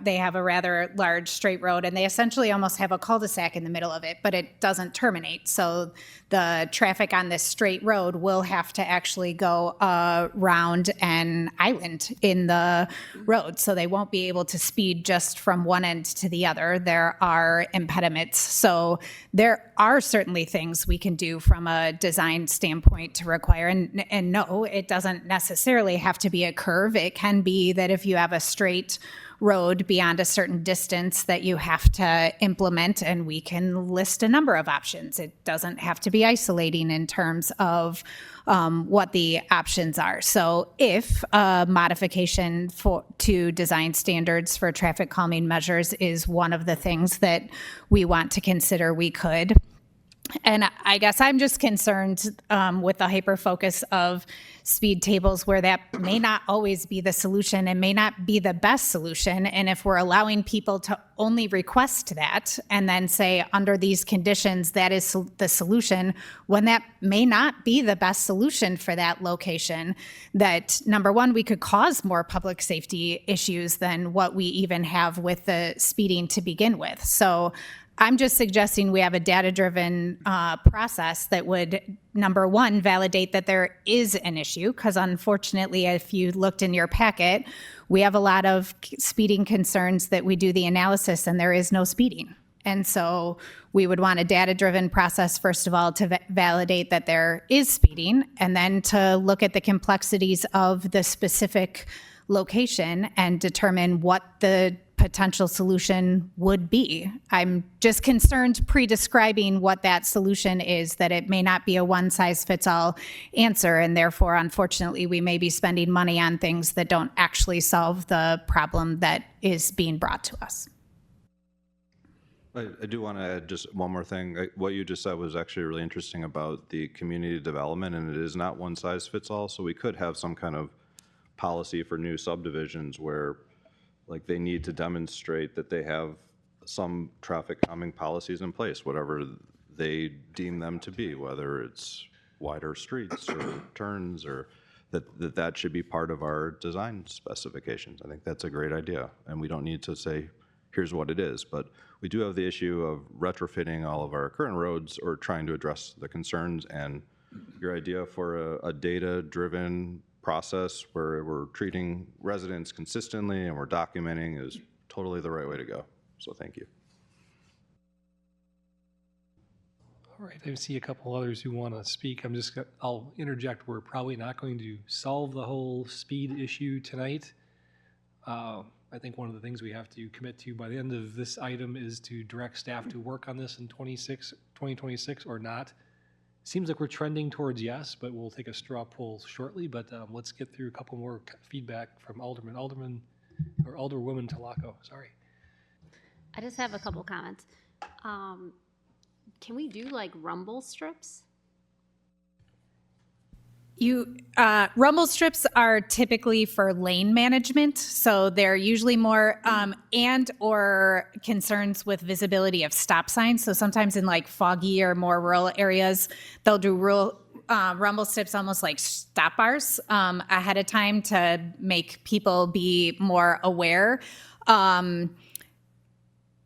they have a rather large straight road, and they essentially almost have a cul-de-sac in the middle of it, but it doesn't terminate. So the traffic on this straight road will have to actually go around an island in the road. So they won't be able to speed just from one end to the other. There are impediments. So there are certainly things we can do from a design standpoint to require. And no, it doesn't necessarily have to be a curve. It can be that if you have a straight road beyond a certain distance that you have to implement, and we can list a number of options. It doesn't have to be isolating in terms of what the options are. So if a modification to design standards for traffic calming measures is one of the things that we want to consider, we could. And I guess I'm just concerned with the hyper focus of speed tables, where that may not always be the solution and may not be the best solution. And if we're allowing people to only request that and then say, under these conditions, that is the solution, when that may not be the best solution for that location, that number one, we could cause more public safety issues than what we even have with the speeding to begin with. So I'm just suggesting we have a data-driven process that would, number one, validate that there is an issue, because unfortunately, if you looked in your packet, we have a lot of speeding concerns that we do the analysis and there is no speeding. And so we would want a data-driven process, first of all, to validate that there is speeding, and then to look at the complexities of the specific location and determine what the potential solution would be. I'm just concerned pre-describing what that solution is, that it may not be a one-size-fits-all answer, and therefore, unfortunately, we may be spending money on things that don't actually solve the problem that is being brought to us. I do want to add just one more thing. What you just said was actually really interesting about the community development, and it is not one size fits all. So we could have some kind of policy for new subdivisions where, like, they need to demonstrate that they have some traffic calming policies in place, whatever they deem them to be, whether it's wider streets or turns, or that should be part of our design specifications. I think that's a great idea, and we don't need to say, here's what it is, but we do have the issue of retrofitting all of our current roads or trying to address the concerns, and your idea for a data-driven process where we're treating residents consistently and we're documenting is totally the right way to go. So thank you. All right, I see a couple others who want to speak. I'll interject. We're probably not going to solve the whole speed issue tonight. I think one of the things we have to commit to by the end of this item is to direct staff to work on this in 2026 or not. Seems like we're trending towards yes, but we'll take a straw poll shortly. But let's get through a couple more feedback from Alderwoman Talaco. Sorry. I just have a couple comments. Can we do like rumble strips? Rumble strips are typically for lane management, so they're usually more and or concerns with visibility of stop signs. So sometimes in like foggy or more rural areas, they'll do rumble strips almost like stop bars ahead of time to make people be more aware.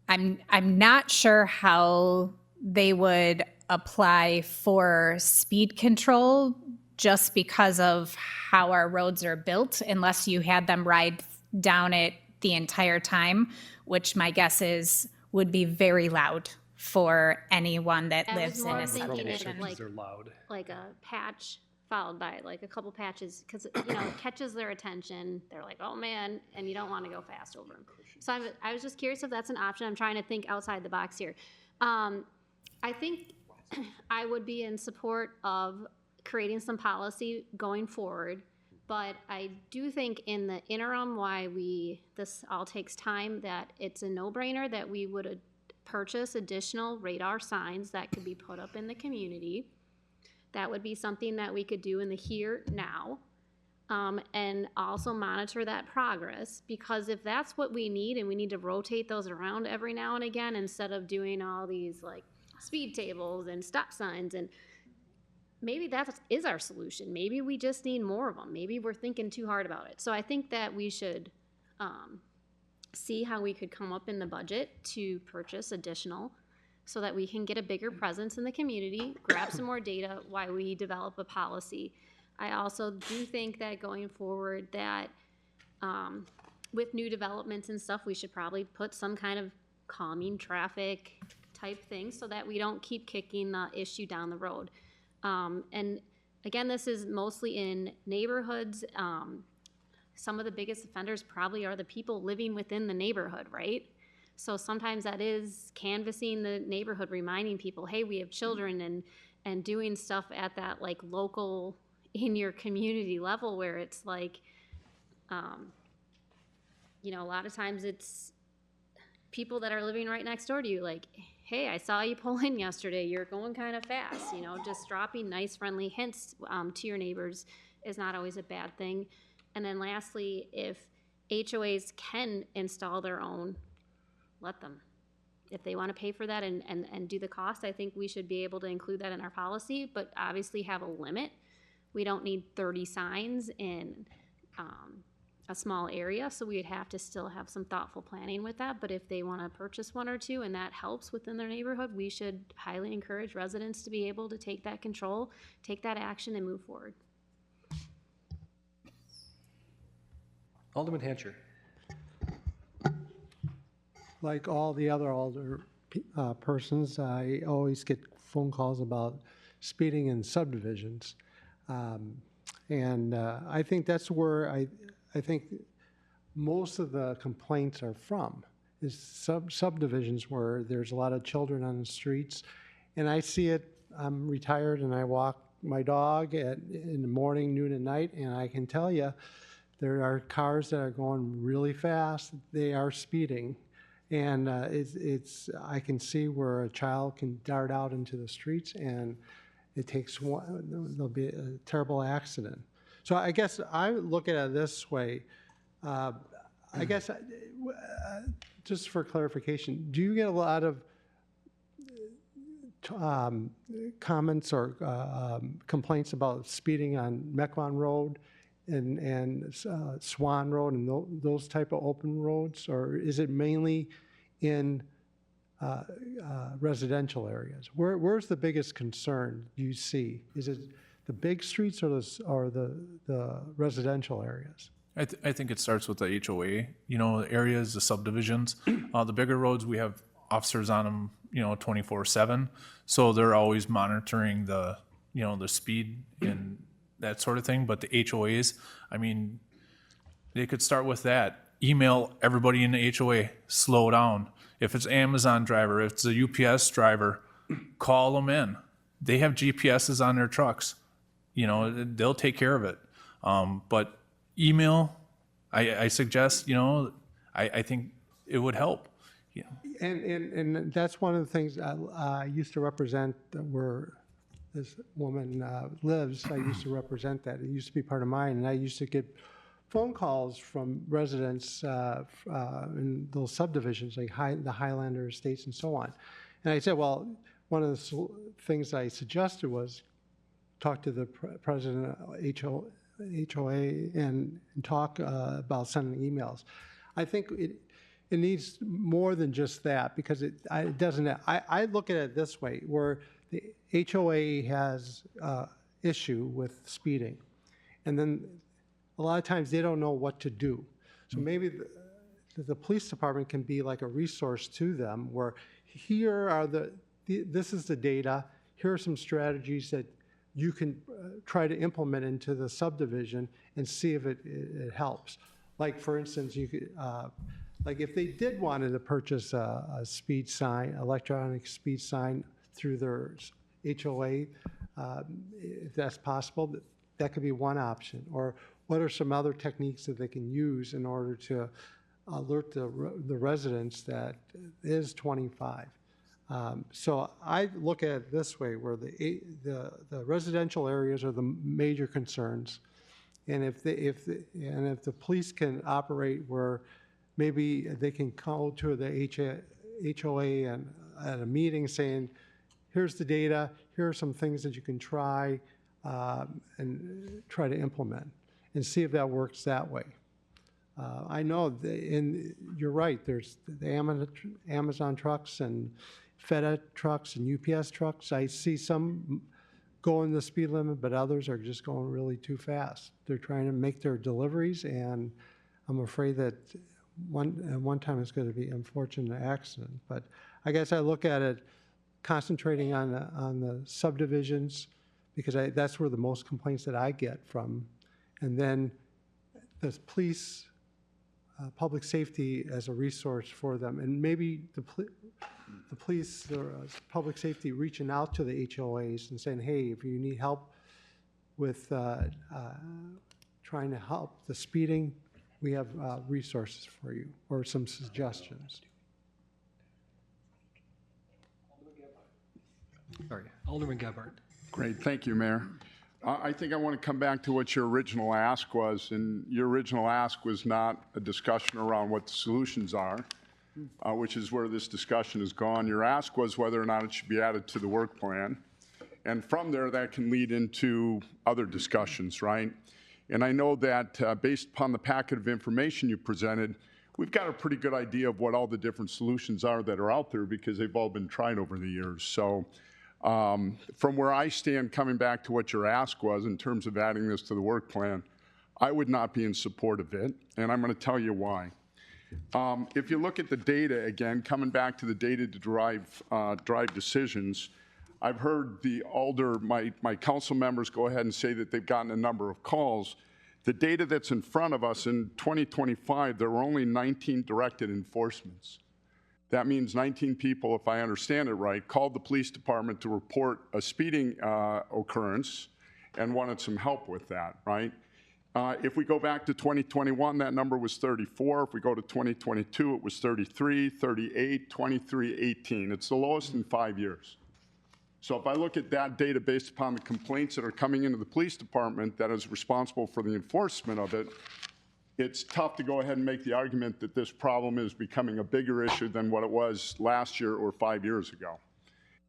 I'm not sure how they would apply for speed control just because of how our roads are built, unless you had them ride down it the entire time, which my guess is would be very loud for anyone that I was lives in more a thinking subdivision. of like, They're loud. like a patch followed by like a couple patches, because, you know, it catches their attention. They're like, oh man, and you don't want to go fast over them. So I was just curious if that's an option. I'm trying to think outside the box here. I think I would be in support of creating some policy going forward, but I do think in the interim, this all takes time, that it's a no-brainer that we would purchase additional radar signs that could be put up in the community. That would be something that we could do in the here, now, and also monitor that progress, because if that's what we need and we need to rotate those around every now and again instead of doing all these like speed tables and stop signs, and maybe that is our solution. Maybe we just need more of them. Maybe we're thinking too hard about it. So I think that we should see how we could come up in the budget to purchase additional so that we can get a bigger presence in the community, grab some more data while we develop a policy. I also do think that going forward that with new developments and stuff, we should probably put some kind of calming traffic type thing so that we don't keep kicking the issue down the road. And again, this is mostly in neighborhoods. Some of the biggest offenders probably are the people living within the neighborhood, right? So sometimes that is canvassing the neighborhood, reminding people, hey, we have children, and doing stuff at that like local, in your community level, where it's like, you know, a lot of times it's people that are living right next door to you, like, hey, I saw you pull in yesterday, you're going kind of fast, you know, just dropping nice friendly hints to your neighbors is not always a bad thing. And then lastly, if HOAs can install their own, let them. If they want to pay for that and do the cost, I think we should be able to include that in our policy, but obviously have a limit. We don't need 30 signs in a small area, so we'd have to still have some thoughtful planning with that. But if they want to purchase one or two and that helps within their neighborhood, we should highly encourage residents to be able to take that control, take that action, and move forward. Alderman Hancher. Like all the other persons, I always get phone calls about speeding in subdivisions. And I think that's where I think most of the complaints are from, is subdivisions where there's a lot of children on the streets. And I see it, I'm retired and I walk my dog in the morning, noon, and night, and I can tell you there are cars that are going really fast. They are speeding. And I can see where a child can dart out into the streets, and it takes there'll be a terrible accident. So I guess I look at it this way. I guess just for clarification, do you get a lot of comments or complaints about speeding on Mequon Road and Swan Road and those type of open roads, or is it mainly in residential areas? Where's the biggest concern you see? Is it the big streets or the residential areas? I think it starts with the HOA, you know, the areas, the subdivisions. The bigger roads, we have officers on them, you know, 24/7. So they're always monitoring the, you know, the speed and that sort of thing. But the HOAs, I mean, they could start with that. Email everybody in the HOA, slow down. If it's Amazon driver, if it's a UPS driver, call them in. They have GPSs on their trucks. You know, they'll take care of it. But email, I suggest, you know, I think it would help. Yeah. And that's one of the things I used to represent where this woman lives. I used to represent that. It used to be part of mine, and I used to get phone calls from residents in those subdivisions, like the Highlander Estates and so on. And I said, well, one of the things I suggested was talk to the president of HOA and talk about sending emails. I think it needs more than just that, because it doesn't, I look at it this way, where the HOA has issue with speeding, and then a lot of times they don't know what to do. So maybe the police department can be like a resource to them, where here are this is the data, here are some strategies that you can try to implement into the subdivision and see if it helps. Like, for instance, you could, like if they did wanted to purchase a speed sign, electronic speed sign through their HOA, if that's possible, that could be one option. Or what are some other techniques that they can use in order to alert the residents that it is 25? So I look at it this way, where the residential areas are the major concerns, and if the police can operate where maybe they can go to the HOA and at a meeting saying, here's the data, here are some things that you can try and try to implement, and see if that works that way. I know, you're right, there's the Amazon trucks and FedEx trucks and UPS trucks. I see some going the speed limit, but others are just going really too fast. They're trying to make their deliveries, and I'm afraid that one time it's going to be an unfortunate accident. But I guess I look at it concentrating on the subdivisions, because that's where the most complaints that I get from, and then the police, public safety as a resource for them, and maybe the police or public safety reaching out to the HOAs and saying, hey, if you need help with trying to help the speeding, we have resources for you, or some suggestions. Sorry, Alderman Gebhardt. Great, thank you, Mayor. I think I want to come back to what your original ask was, and your original ask was not a discussion around what the solutions are, which is where this discussion has gone. Your ask was whether or not it should be added to the work plan, and from there that can lead into other discussions, right? And I know that based upon the packet of information you presented, we've got a pretty good idea of what all the different solutions are that are out there, because they've all been tried over the years. So from where I stand, coming back to what your ask was in terms of adding this to the work plan, I would not be in support of it, and I'm going to tell you why. If you look at the data, again, coming back to the data to drive decisions, I've heard my council members go ahead and say that they've gotten a number of calls. The data that's in front of us in 2025, there were only 19 directed enforcements. That means 19 people, if I understand it right, called the police department to report a speeding occurrence and wanted some help with that, right? If we go back to 2021, that number was 34. If we go to 2022, it was 33, 38, 23, 18. It's the lowest in 5 years. So if I look at that data based upon the complaints that are coming into the police department that is responsible for the enforcement of it, it's tough to go ahead and make the argument that this problem is becoming a bigger issue than what it was last year or 5 years ago.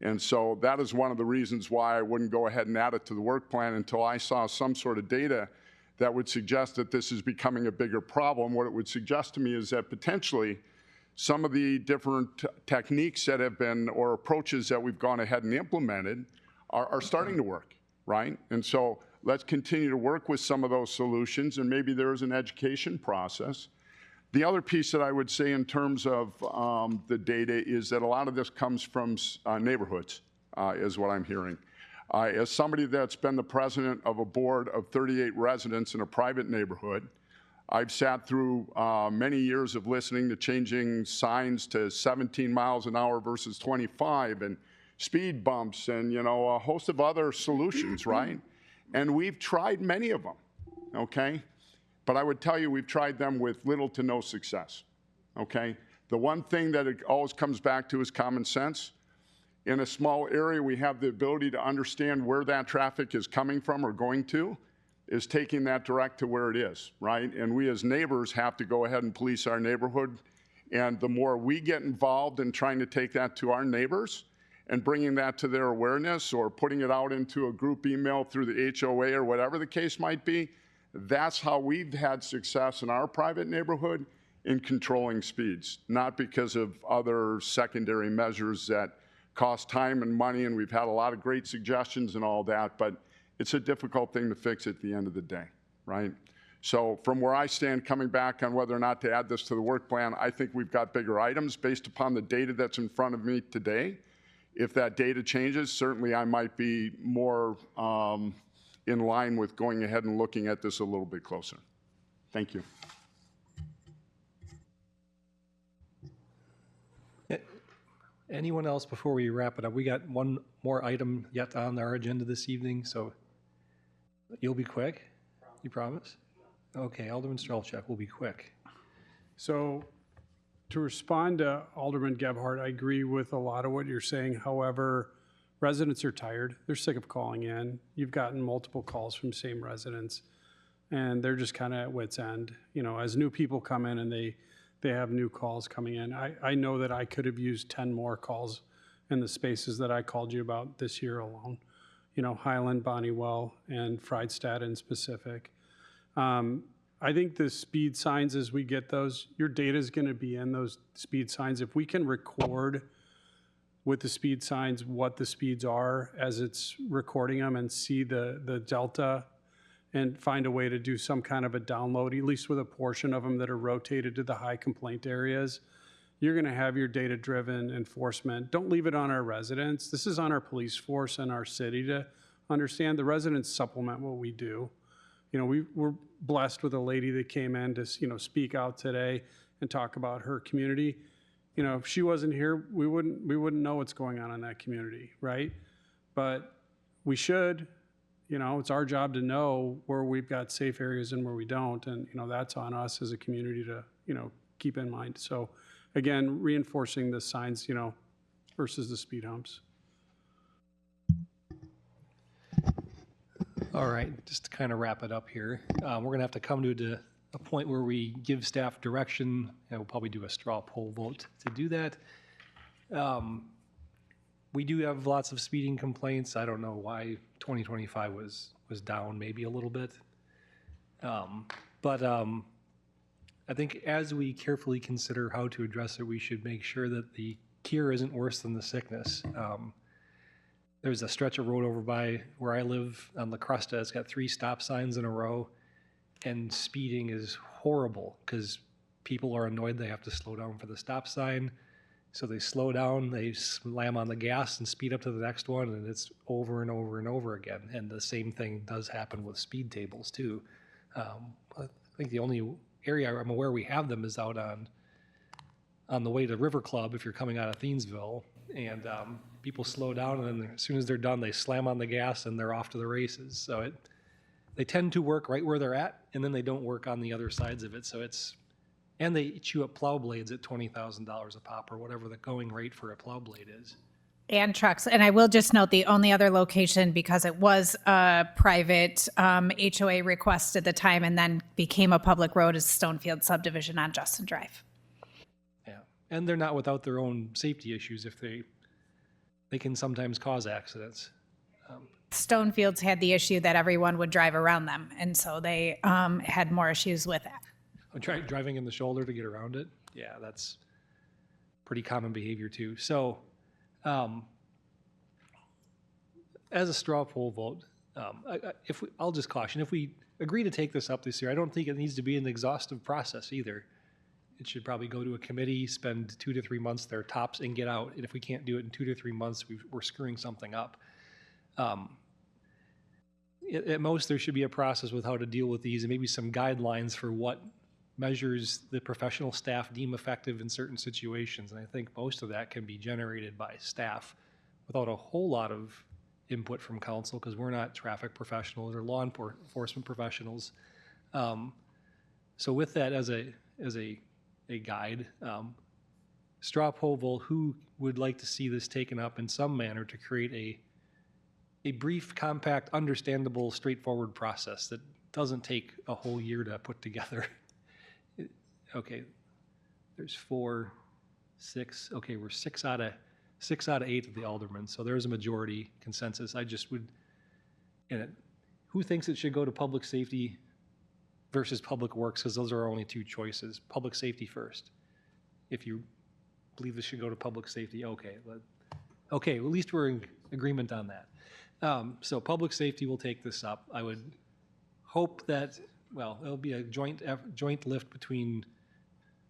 And so that is one of the reasons why I wouldn't go ahead and add it to the work plan until I saw some sort of data that would suggest that this is becoming a bigger problem. What it would suggest to me is that potentially some of the different techniques that have been, or approaches that we've gone ahead and implemented are starting to work, right? And so let's continue to work with some of those solutions, and maybe there is an education process. The other piece that I would say in terms of the data is that a lot of this comes from neighborhoods, is what I'm hearing. As somebody that's been the president of a board of 38 residents in a private neighborhood, I've sat through many years of listening to changing signs to 17 miles an hour versus 25, and speed bumps, and a host of other solutions, right? And we've tried many of them, okay? But I would tell you we've tried them with little to no success, okay? The one thing that it always comes back to is common sense. In a small area, we have the ability to understand where that traffic is coming from or going to, is taking that direct to where it is, right? And we as neighbors have to go ahead and police our neighborhood. And the more we get involved in trying to take that to our neighbors and bringing that to their awareness, or putting it out into a group email through the HOA or whatever the case might be, that's how we've had success in our private neighborhood, in controlling speeds, not because of other secondary measures that cost time and money, and we've had a lot of great suggestions and all that, but it's a difficult thing to fix at the end of the day, right? So from where I stand, coming back on whether or not to add this to the work plan, I think we've got bigger items based upon the data that's in front of me today. If that data changes, certainly I might be more in line with going ahead and looking at this a little bit closer. Thank you. Anyone else before we wrap it up? We got one more item yet on our agenda this evening, so you'll be quick? You promise? Okay, Alderman Strelchuk will be quick. So to respond to Alderman Gebhardt, I agree with a lot of what you're saying. However, residents are tired. They're sick of calling in. You've gotten multiple calls from same residents, and they're just kind of at wit's end. You know, as new people come in and they have new calls coming in. I know that I could have used 10 more calls in the spaces that I called you about this year alone. You know, Highland, Bonnewell, and Friedstadt in specific. I think the speed signs, as we get those, your data is going to be in those speed signs. If we can record with the speed signs what the speeds are as it's recording them and see the delta and find a way to do some kind of a download, at least with a portion of them that are rotated to the high complaint areas, you're going to have your data-driven enforcement. Don't leave it on our residents. This is on our police force and our city to understand. The residents supplement what we do. You know, we're blessed with a lady that came in to, you know, speak out today and talk about her community. You know, if she wasn't here, we wouldn't know what's going on in that community, right? But we should. You know, it's our job to know where we've got safe areas and where we don't. And, you know, that's on us as a community to, you know, keep in mind. So, again, reinforcing the signs, you know, versus the speed humps. All right, just to kind of wrap it up here, we're going to have to come to a point where we give staff direction, and we'll probably do a straw poll vote to do that. We do have lots of speeding complaints. I don't know why 2025 was down maybe a little bit. But I think as we carefully consider how to address it, we should make sure that the cure isn't worse than the sickness. There's a stretch of road over by where I live on La Crusta. It's got 3 stop signs in a row, and speeding is horrible because people are annoyed they have to slow down for the stop sign. So they slow down, they slam on the gas and speed up to the next one, and it's over and over and over again. And the same thing does happen with speed tables too. I think the only area I'm aware we have them is out on the way to River Club if you're coming out of Thiensville, and people slow down, and then as soon as they're done, they slam on the gas and they're off to the races. So they tend to work right where they're at, and then they don't work on the other sides of it. So and they chew up plow blades at $20,000 a pop or whatever the going rate for a plow blade is. And trucks. And I will just note the only other location, because it was a private HOA request at the time and then became a public road, is Stonefield subdivision on Justin Drive. Yeah, and they're not without their own safety issues if they can sometimes cause accidents. Stonefields had the issue that everyone would drive around them, and so they had more issues with that. Driving in the shoulder to get around it, yeah, that's pretty common behavior too. So, as a straw poll vote, I'll just caution, if we agree to take this up this year, I don't think it needs to be an exhaustive process either. It should probably go to a committee, spend 2 to 3 months there tops, and get out. And if we can't do it in 2 to 3 months, we're screwing something up. At most, there should be a process with how to deal with these and maybe some guidelines for what measures the professional staff deem effective in certain situations. And I think most of that can be generated by staff without a whole lot of input from council, because we're not traffic professionals or law enforcement professionals. So with that as a guide, straw poll vote, who would like to see this taken up in some manner to create a brief, compact, understandable, straightforward process that doesn't take a whole year to put together? Okay, there's 4, 6. Okay, we're 6 out of 8 of the aldermen, so there's a majority consensus. I just would, who thinks it should go to public safety versus public works, because those are our only two choices. Public safety first. If you believe this should go to public safety, okay. Okay, well, at least we're in agreement on that. So public safety will take this up. I would hope that, well, it'll be a joint lift between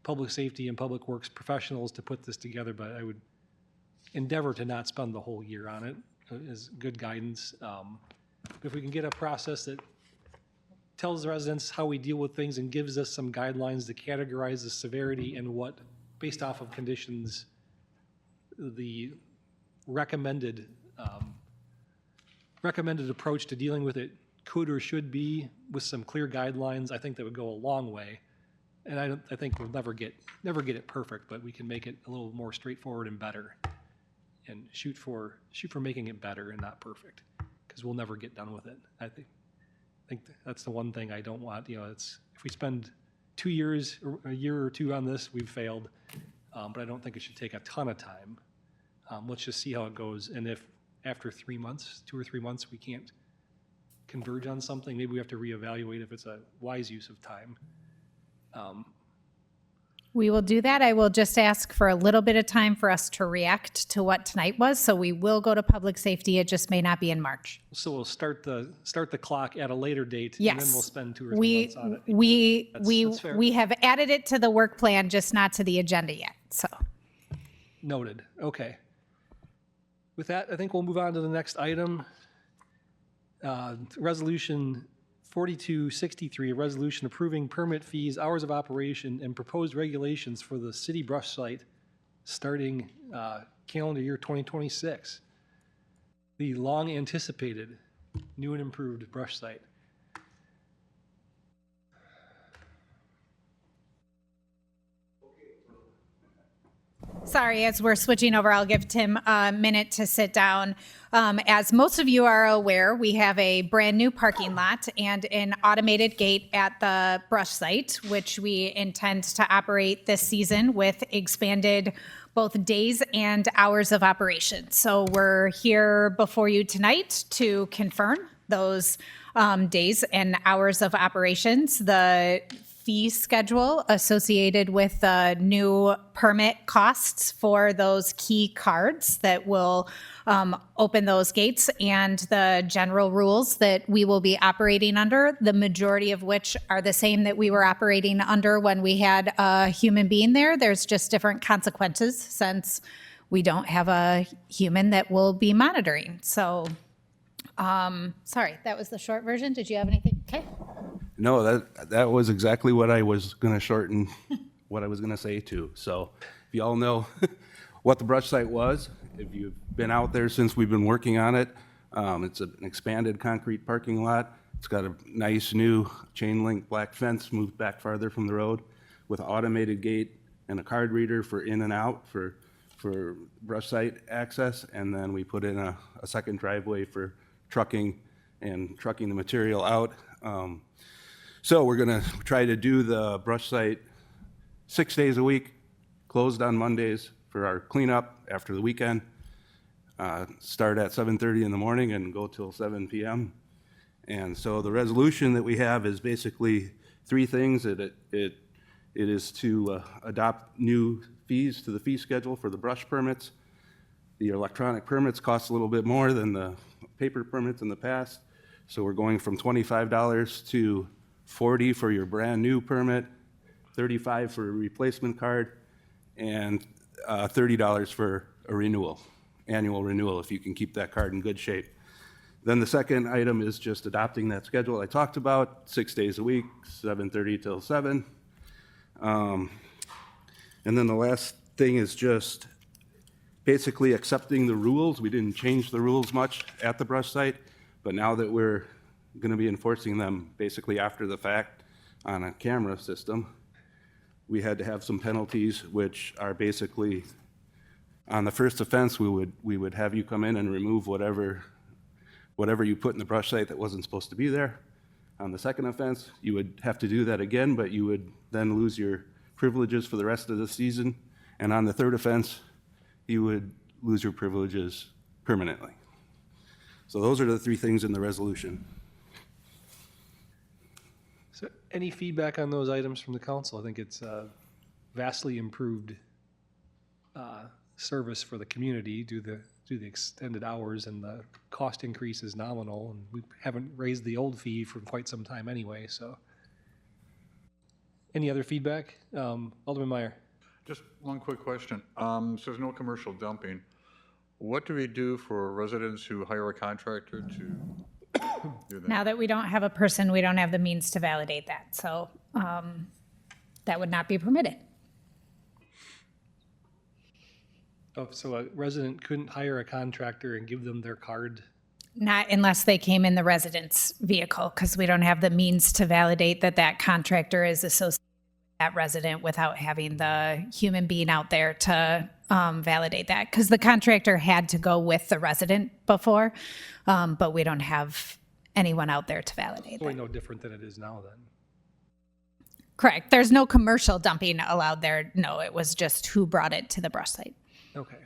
public safety and public works professionals to put this together, but I would endeavor to not spend the whole year on it, is good guidance. If we can get a process that tells the residents how we deal with things and gives us some guidelines to categorize the severity and what, based off of conditions, the recommended approach to dealing with it could or should be, with some clear guidelines, I think that would go a long way. And I think we'll never get it perfect, but we can make it a little more straightforward and better, and shoot for making it better and not perfect, because we'll never get done with it. I think that's the one thing I don't want. It's, if we spend 2 years or a year or two on this, we've failed. But I don't think it should take a ton of time. Let's just see how it goes. And if after 3 months, 2 or 3 months, we can't converge on something, maybe we have to reevaluate if it's a wise use of time. We will do that. I will just ask for a little bit of time for us to react to what tonight was. So we will go to public safety. It just may not be in March. So we'll start the clock at a later date, Yes. and then we'll spend 2 or 3 months on it. That's fair. We have added it to the work plan, just not to the agenda yet. So Noted. Okay. With that, I think we'll move on to the next item. Resolution 4263, a resolution approving permit fees, hours of operation, and proposed regulations for the city brush site starting calendar year 2026. The long-anticipated new and improved brush site. sorry, as we're switching over, I'll give Tim a minute to sit down. As most of you are aware, we have a brand new parking lot and an automated gate at the brush site, which we intend to operate this season with expanded both days and hours of operation. So we're here before you tonight to confirm those days and hours of operations. The fee schedule associated with the new permit costs for those key cards that will open those gates, and the general rules that we will be operating under, the majority of which are the same that we were operating under when we had a human being there. There's just different consequences since we don't have a human that will be monitoring. So, sorry, that was the short version. Did you have anything? Okay. No, that was exactly what I was going to shorten what I was going to say too. So if you all know what the brush site was, if you've been out there since we've been working on it, it's an expanded concrete parking lot. It's got a nice new chain link black fence moved back farther from the road with an automated gate and a card reader for in and out for brush site access. And then we put in a second driveway for trucking and trucking the material out. So we're going to try to do the brush site 6 days a week, closed on Mondays for our cleanup after the weekend. Start at 7:30 in the morning and go till 7 p.m. And so the resolution that we have is basically three things. It is to adopt new fees to the fee schedule for the brush permits. The electronic permits cost a little bit more than the paper permits in the past. So we're going from $25 to $40 for your brand new permit, $35 for a replacement card, and $30 for a renewal, annual renewal, if you can keep that card in good shape. Then the second item is just adopting that schedule I talked about, 6 days a week, 7:30 till 7. And then the last thing is just basically accepting the rules. We didn't change the rules much at the brush site, but now that we're going to be enforcing them basically after the fact on a camera system, we had to have some penalties, which are basically on the first offense, we would have you come in and remove whatever you put in the brush site that wasn't supposed to be there. On the second offense, you would have to do that again, but you would then lose your privileges for the rest of the season. And on the third offense, you would lose your privileges permanently. So those are the three things in the resolution. So any feedback on those items from the council? I think it's vastly improved service for the community due to the extended hours, and the cost increase is nominal, and we haven't raised the old fee for quite some time anyway, so. Any other feedback? Alderman Meyer. Just one quick question. It says no commercial dumping. What do we do for residents who hire a contractor to do that? Now that we don't have a person, we don't have the means to validate that. So that would not be permitted. Oh, so a resident couldn't hire a contractor and give them their card? Not unless they came in the resident's vehicle, because we don't have the means to validate that that contractor is associated with that resident without having the human being out there to validate that. Because the contractor had to go with the resident before, but we don't have anyone out there to validate It's really that. no different than it is now then. Correct. There's no commercial dumping allowed there. No, it was just who brought it to the brush site. Okay.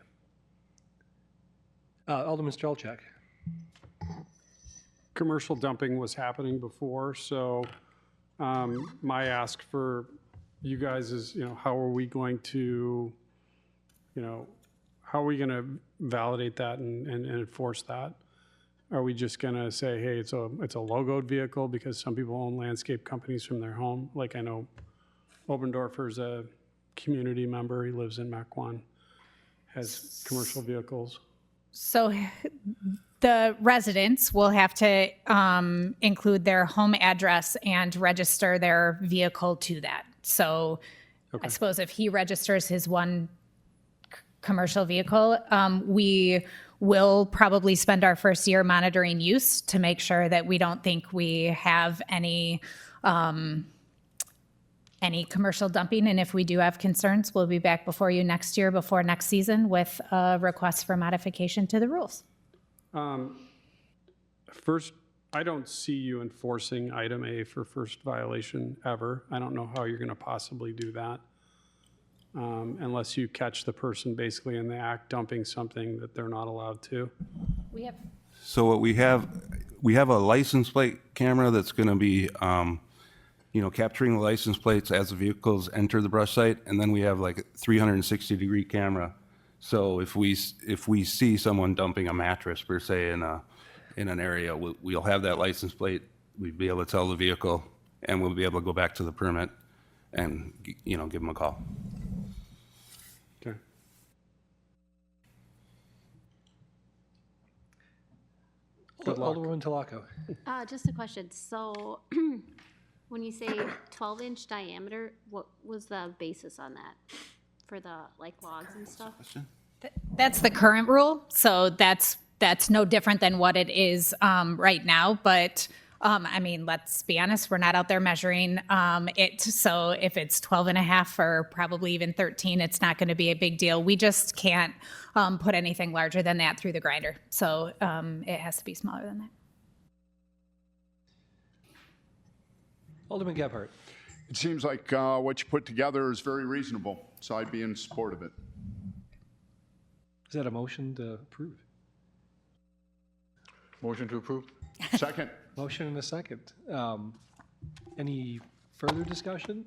Alderman Strelchak. Commercial dumping was happening before, so my ask for you guys is, how are we going to, how are we going to validate that and enforce that? Are we just going to say, hey, it's a logoed vehicle because some people own landscape companies from their home? Like I know Obendorfer's a community member. He lives in Mequon, has commercial vehicles. So the residents will have to include their home address and register their vehicle to that. So I suppose if he registers his one commercial vehicle, we will probably spend our first year monitoring use to make sure that we don't think we have any commercial dumping. And if we do have concerns, we'll be back before you next year, before next season, with a request for modification to the rules. First, I don't see you enforcing item A for first violation ever. I don't know how you're going to possibly do that unless you catch the person basically in the act dumping something that they're not allowed to. We have. So what we have a license plate camera that's going to be, capturing the license plates as the vehicles enter the brush site, and then we have like a 360-degree camera. So if we see someone dumping a mattress per se in an area, we'll have that license plate. We'd be able to tell the vehicle, and we'll be able to go back to the permit and give them a call. Okay. Good luck. Alderman Talaco. Just a question. So when you say 12-inch diameter, what was the basis on that for the logs and stuff? That's the current rule, so that's no different than what it is right now. But let's be honest, we're not out there measuring it. So if it's 12 and a half or probably even 13, it's not going to be a big deal. We just can't put anything larger than that through the grinder. So it has to be smaller than that. Alderman Gebhardt. It seems like what you put together is very reasonable, so I'd be in support of it. Is that a motion to approve? Motion to approve? Second. Motion and a second. Any further discussion?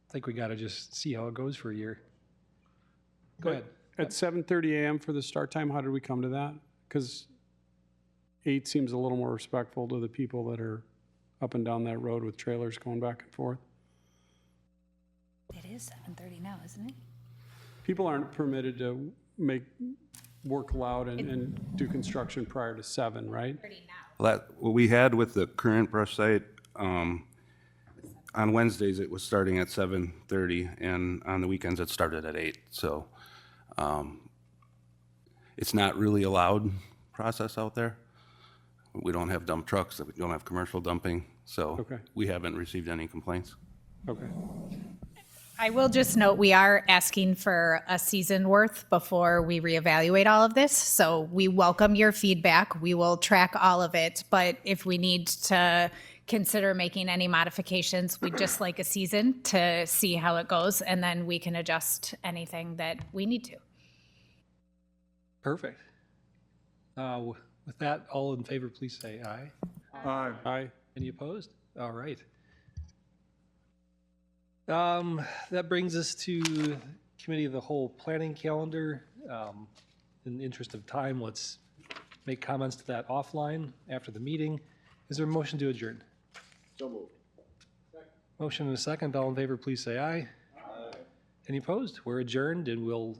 I think we got to just see how it goes for a year. Go ahead. At 7:30 a.m. for the start time, how did we come to that? Because 8 seems a little more respectful to the people that are up and down that road with trailers going back and forth. It is 7:30 now, isn't it? People aren't permitted to work loud and do construction prior to 7, right? What we had with the current brush site, on Wednesdays, it was starting at 7:30, and on the weekends, it started at 8. So it's not really a loud process out there. We don't have dump trucks, we don't have commercial dumping, so we haven't received any complaints. Okay. I will just note, we are asking for a season worth before we reevaluate all of this. So we welcome your feedback. We will track all of it. But if we need to consider making any modifications, we'd just like a season to see how it goes. And then we can adjust anything that we need to. Perfect. With that, all in favor, please say aye. Aye. Aye. Any opposed? All right. That brings us to Committee of the Whole planning calendar. In the interest of time, let's make comments to that offline after the meeting. Is there a motion to adjourn? So moved. Motion and a second. All in favor, please say aye. Aye. Any opposed? We're adjourned and we'll